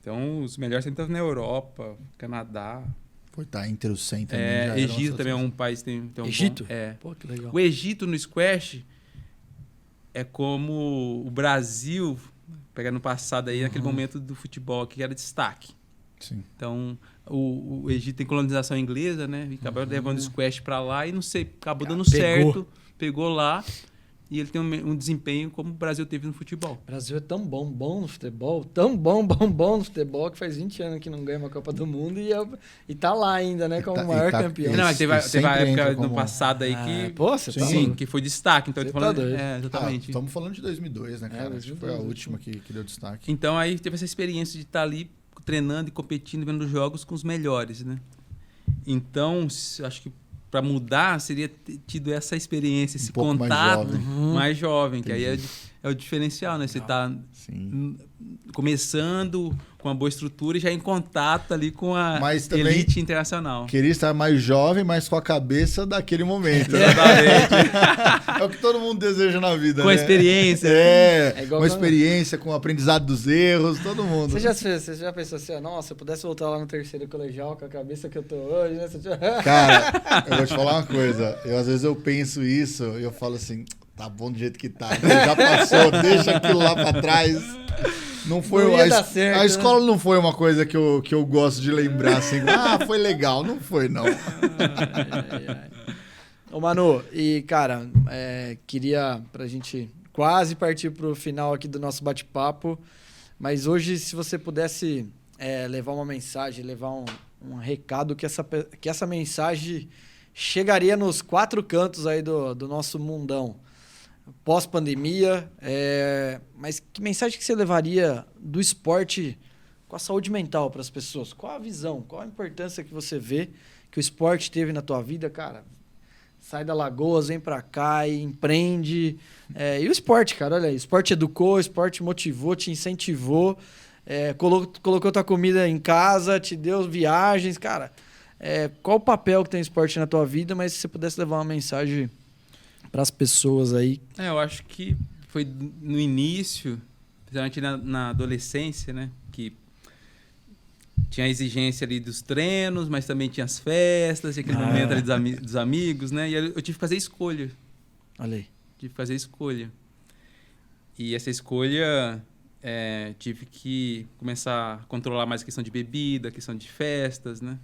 Então, os melhores sempre estão na Europa, Canadá. Pô, tá entre os 100 também. já era Egito uma também é situação. um país que tem um Egito? bom... Pô, que legal. O Egito no squash é como o Brasil, pegar no passado aí, naquele momento do futebol que era destaque. Sim. Então, o Egito tem colonização inglesa, né? E acabou levando o squash para lá e não sei, acabou dando certo, pegou lá e ele tem um desempenho como o Brasil teve no futebol. O Brasil é tão bom no futebol, tão bom no futebol, que faz 20 anos que não ganha uma Copa do Mundo e tá lá ainda, né? Como o maior campeão. Esse Não, teve a sempre época entra no como- passado aí que... Pô, você tá Sim, louco. que foi destaque. Então, eu tô Você tá falando... doido. exatamente. Estamos falando de 2002, né, cara? Acho que foi a 2002, última que deu destaque. Então aí teve essa experiência de estar ali treinando e competindo, vendo jogos com os melhores, né? Então, acho que para mudar seria ter tido essa experiência, esse pouco mais contato jovem. mais jovem, que aí é Entendi. é o diferencial, né? Você tá Sim. começando com uma boa estrutura e já em contato ali com a Mas também elite internacional. Queria estar mais jovem, mas com a cabeça daquele momento. Exatamente. É o que todo mundo deseja na vida, Com né? a experiência. É, igual com a quando- experiência, com o aprendizado dos erros, todo mundo. Você já pensou assim, nossa, se eu pudesse voltar lá no terceiro colegial com a cabeça que eu tô hoje, né? Cara, eu vou te falar uma coisa. Às vezes eu penso isso e eu falo assim, tá bom do jeito que tá. Já passou, deixa aquilo lá pra trás. Não foi Não ia dar certo, a né? escola não foi uma coisa que eu gosto de lembrar assim. Foi legal. Não foi, não. Ô, Manu, e cara, queria pra gente quase partir pro final aqui do nosso bate-papo, mas hoje, se você pudesse levar uma mensagem, levar um recado, que essa mensagem chegaria nos 4 cantos aí do nosso mundão, pós-pandemia, mas que mensagem que você levaria do esporte com a saúde mental para as pessoas? Qual a visão, qual a importância que você vê que o esporte teve na tua vida, cara? Sai da Lagoas, vem pra cá e empreende. E o esporte, cara, olha aí. O esporte educou, o esporte motivou, te incentivou, colocou tua comida em casa, te deu viagens, cara. Qual o papel que tem o esporte na tua vida, mas se você pudesse levar uma mensagem para as pessoas aí. Eu acho que foi no início, principalmente na adolescência, né? Que tinha a exigência ali dos treinos, mas também tinha as festas, tinha aquele momento ali dos amigos, né? E eu tive que fazer escolha. Olha aí. Tive que fazer escolha. E essa escolha, tive que começar a controlar mais a questão de bebida, a questão de festas, né?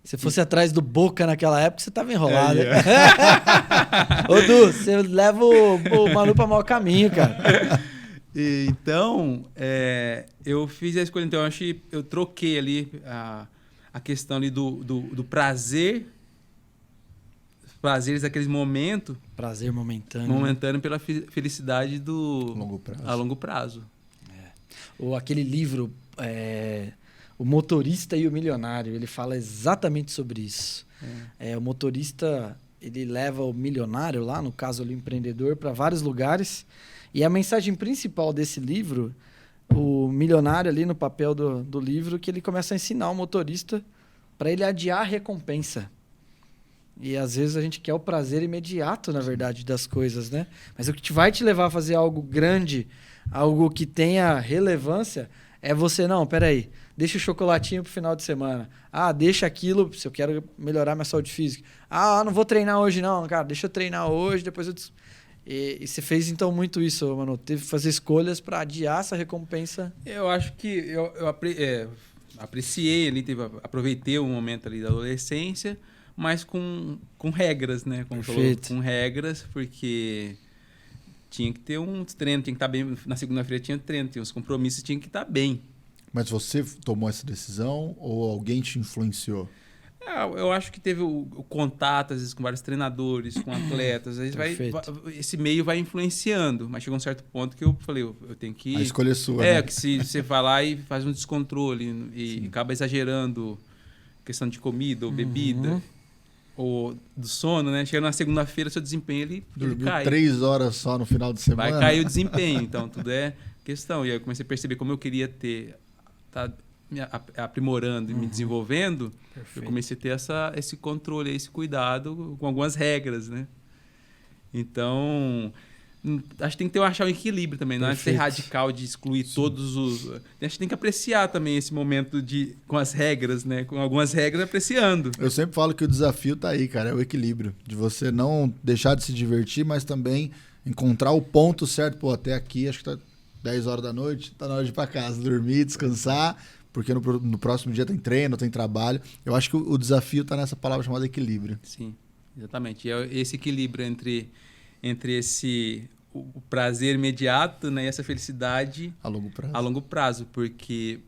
Se fosse atrás do Boca naquela época, você tava enrolado. Ô, Du, você leva o Manu para mau caminho, cara. Então, eu fiz a escolha. Então, eu troquei ali a questão ali do prazer, os prazeres daquele momento. Prazer momentâneo. Momentâneo pela felicidade a longo prazo. Ou aquele livro, O Motorista e o Milionário, ele fala exatamente sobre isso. O motorista, ele leva o milionário lá, no caso ali, o empreendedor, para vários lugares. E a mensagem principal desse livro, o milionário ali no papel do livro, que ele começa a ensinar o motorista para ele adiar a recompensa. E às vezes a gente quer o prazer imediato, na verdade, das coisas, né? Mas o que vai te levar a fazer algo grande, algo que tenha relevância, é você, não, peraí, deixa o chocolatinho pro final de semana. Deixa aquilo, se eu quero melhorar minha saúde física. Não vou treinar hoje não, cara, deixa eu treinar hoje, depois eu... E você fez, então, muito isso, Manu? Teve que fazer escolhas para adiar essa recompensa? Eu acho que eu apreciei ali, aproveitei o momento ali da adolescência, mas com regras, né? Como falou, com regras, porque tinha que ter uns treinos, tinha que estar bem. Na segunda-feira tinha treino, tinha uns compromissos, tinha que estar bem. Mas você tomou essa decisão ou alguém te influenciou? Eu acho que teve o contato, às vezes, com vários treinadores, com atletas. Às vezes esse meio vai influenciando. Mas chegou um certo ponto que eu falei, eu tenho que... A escolha é sua, né? Que se você vai lá e faz um descontrole e acaba exagerando questão de comida ou bebida, ou do sono, né? Chega na segunda-feira, seu desempenho, ele cai. 3 horas só no final de semana. Vai cair o desempenho. Então, tudo é questão. E aí eu comecei a perceber como eu queria ter... me aprimorando e me desenvolvendo. Perfeito. Eu comecei a ter esse controle, esse cuidado com algumas regras, né? Então, acho que tem que achar um equilíbrio também. Não é ser radical de excluir todos os... Acho que tem que apreciar também esse momento com as regras, né? Com algumas regras, apreciando. Eu sempre falo que o desafio tá aí, cara. É o equilíbrio. De você não deixar de se divertir, mas também encontrar o ponto certo. Pô, até aqui, acho que tá 10 horas da noite, tá na hora de ir pra casa, dormir, descansar, porque no próximo dia tem treino, tem trabalho. Eu acho que o desafio tá nessa palavra chamada equilíbrio. Sim, exatamente. E é esse equilíbrio entre o prazer imediato, né, e essa felicidade a longo prazo. A longo prazo, porque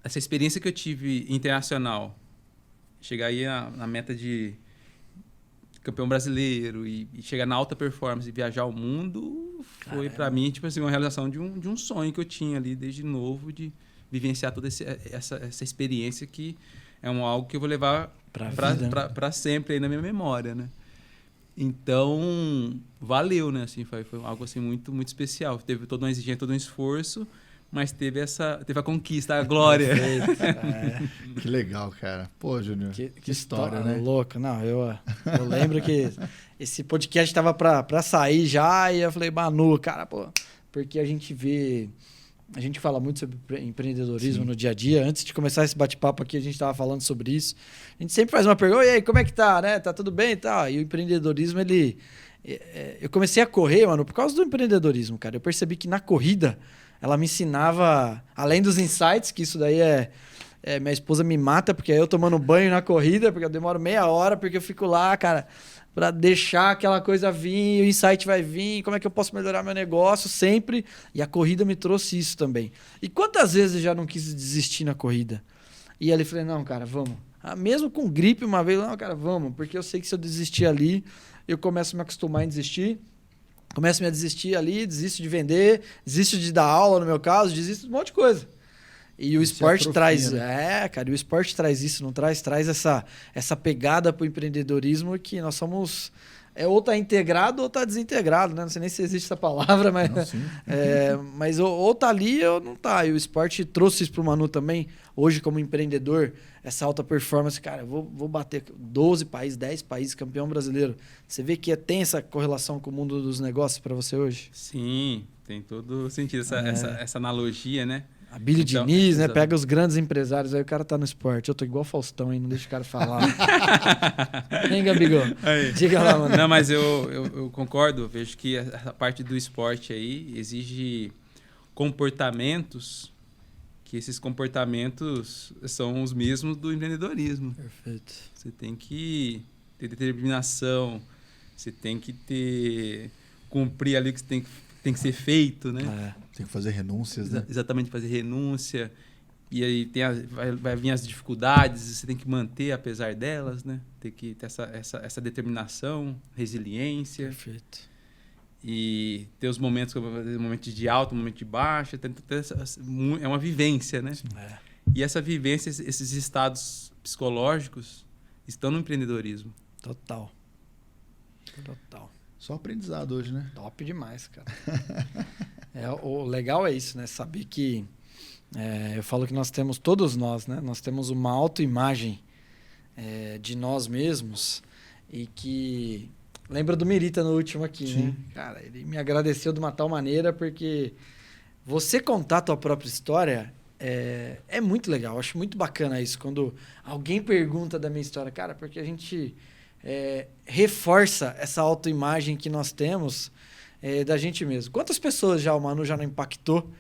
essa experiência que eu tive internacional, chegar aí na meta de campeão brasileiro e chegar na alta performance e viajar o mundo, foi para mim tipo assim, uma realização de um sonho que eu tinha ali desde novo, de vivenciar toda essa experiência, que é algo que eu vou levar para sempre aí na minha memória, né? Então, valeu, né? Assim, foi algo assim muito, muito especial. Teve toda uma exigência, todo um esforço, mas teve a conquista, a glória. Que legal, cara. Pô, Júnior, que história, né? Louca. Não, eu lembro que esse podcast estava pra sair já e eu falei, Manu, cara, pô, porque a gente fala muito sobre empreendedorismo no dia a dia. Antes de começar esse bate-papo aqui, a gente estava falando sobre isso. A gente sempre faz uma pergunta, e aí, como é que tá, né? Tá tudo bem e tal? E o empreendedorismo, eu comecei a correr, mano, por causa do empreendedorismo, cara. Eu percebi que na corrida, ela me ensinava, além dos insights, que isso daí minha esposa me mata, porque aí eu tomando banho na corrida, porque eu demoro meia hora, porque eu fico lá, cara, para deixar aquela coisa vir, o insight vai vir, como é que eu posso melhorar meu negócio sempre. E a corrida me trouxe isso também. E quantas vezes eu já não quis desistir na corrida? E ali falei, não, cara, vamos. Mesmo com gripe uma vez, não, cara, vamos, porque eu sei que se eu desistir ali, eu começo a me acostumar em desistir. Começo a me desistir ali, desisto de vender, desisto de dar aula no meu caso, desisto de um monte de coisa. E o esporte traz... né? Cara, e o esporte traz isso, não traz? Traz essa pegada pro empreendedorismo que nós somos... ou tá integrado ou tá desintegrado, né? Não sei nem se existe essa palavra, mas... mas ou tá ali ou não tá. E o esporte trouxe isso pro Manu também. Hoje, como empreendedor, essa alta performance, cara, eu vou bater 12 países, 10 países, campeão brasileiro. Você vê que tem essa correlação com o mundo dos negócios para você hoje? Sim, tem todo sentido essa analogia, né? A Billy Diniz, né? Pega os grandes empresários, aí o cara tá no esporte. Eu tô igual Faustão, hein? Não deixa o cara falar. Hein, Gabigol? Diga lá, mano. Não, mas eu concordo. Eu vejo que a parte do esporte aí exige comportamentos, que esses comportamentos são os mesmos do empreendedorismo. Perfeito. Você tem que ter determinação, você tem que cumprir ali o que tem que ser feito, né? Tem que fazer renúncias, né? Exatamente, fazer renúncia. E aí vai vir as dificuldades, você tem que manter apesar delas, né? Tem que ter essa determinação, resiliência. Perfeito. E ter os momentos, momentos de alta, momentos de baixa. É uma vivência, né? E essa vivência, esses estados psicológicos estão no empreendedorismo. Total. Só aprendizado hoje, né? Top demais, cara. O legal é isso, né? Saber que... eu falo que todos nós, né? Nós temos uma autoimagem de nós mesmos e que... Lembra do Mirita no último aqui, Sim. né? Cara, ele me agradeceu de uma tal maneira porque você contar a tua própria história é muito legal. Eu acho muito bacana isso. Quando alguém pergunta da minha história, cara, porque a gente... reforça essa autoimagem que nós temos da gente mesmo. Quantas pessoas o Manu já não impactou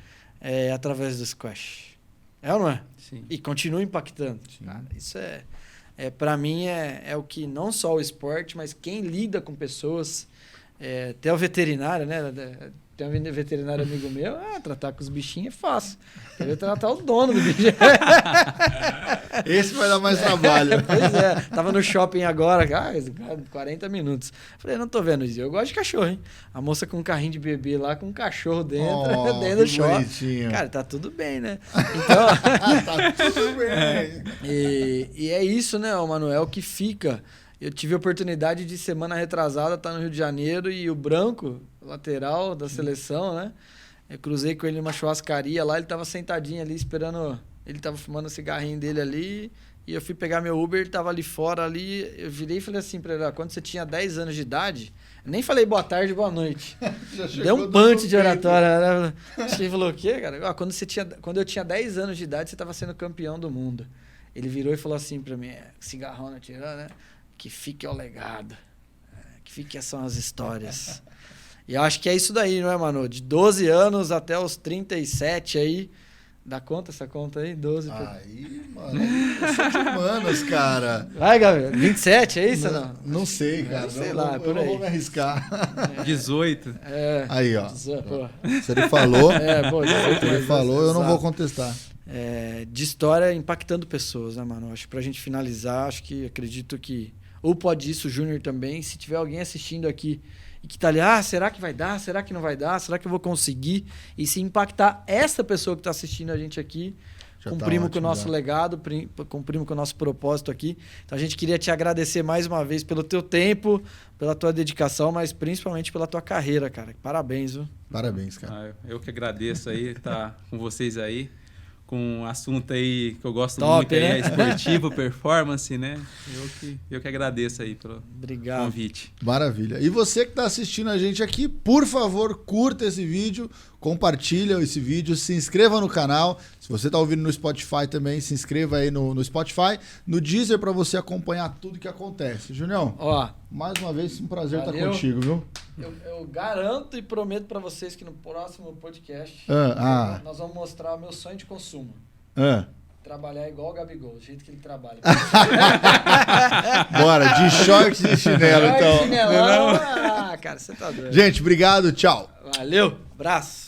através do squash? É ou não é? Sim. E continua impactando. Cara, isso para mim é o que não só o esporte, mas quem lida com pessoas, até o veterinário, né? Tem um veterinário amigo meu, tratar com os bichinhos é fácil. Quer tratar o dono do bicho. Esse vai dar mais trabalho. Pois é. Tava no shopping agora, 40 minutos. Falei, não tô vendo isso. Eu gosto de cachorro, hein? A moça com um carrinho de bebê lá, com um cachorro dentro, dentro do shopping. Bonitinho. Cara, tá tudo bem, né? Então... tá tudo bem. E é isso, né, o Manuel, que fica... Eu tive a oportunidade de semana retrasada estar no Rio de Janeiro e o Branco, lateral da seleção, né? Eu cruzei com ele numa churrascaria lá, ele tava sentadinho ali esperando, ele tava fumando o cigarrinho dele ali e eu fui pegar meu Uber, ele tava ali fora ali, eu virei e falei assim pra ele, quando você tinha 10 anos de idade, eu nem falei boa tarde, boa noite. Deu um punch de oratória, né? Ele falou, o quê, cara? Quando eu tinha 10 anos de idade, você tava sendo campeão do mundo. Ele virou e falou assim pra mim, cigarrão não tirou, né? Que fique o legado. Que fique são as histórias. E eu acho que é isso daí, não é, Manu? De 12 anos até os 37 aí. Dá conta essa conta aí? 12. Aí, mano. Eu sou de humanas, cara. Vai, Gabriel. 27, é isso ou não? Não sei, cara. Sei lá, por eu aí. não vou me arriscar. 18. Aí, ó. Pô. Se ele falou, 18, se ele falou, eu não vou contestar. De história impactando pessoas, né, mano? Acho que pra gente finalizar, acredito que ou pode isso, o Júnior também, se tiver alguém assistindo aqui e que tá ali, será que vai dar? Será que não vai dar? Será que eu vou conseguir? E se impactar essa pessoa que tá assistindo a gente aqui, cumprimos com o ótimo, nosso legado, cumprimos com o nosso propósito aqui. Então a gente queria te agradecer mais uma vez pelo teu tempo, pela tua dedicação, mas principalmente pela tua carreira, cara. Parabéns, viu? Parabéns, cara. Eu que agradeço aí estar com vocês aí, com um assunto aí que eu gosto Top, muito, né? aí, esportivo, performance, né? Eu que agradeço aí pelo Obrigado. convite. Maravilha. E você que está assistindo a gente aqui, por favor, curta esse vídeo, compartilha esse vídeo, se inscreva no canal. Se você está ouvindo no Spotify também, se inscreva aí no Spotify, no Deezer, para você acompanhar tudo que acontece. Junião, Ó, mais uma vez, um prazer estar Valeu. contigo, viu? eu garanto e prometo pra vocês que no próximo podcast nós vamos mostrar o meu sonho de consumo. Trabalhar igual o Gabigol, do jeito que ele trabalha. Bora, de shorts e chinelo, então. Chinelão. Ah, cara, você tá doido. Gente, obrigado, tchau. Valeu, abraço.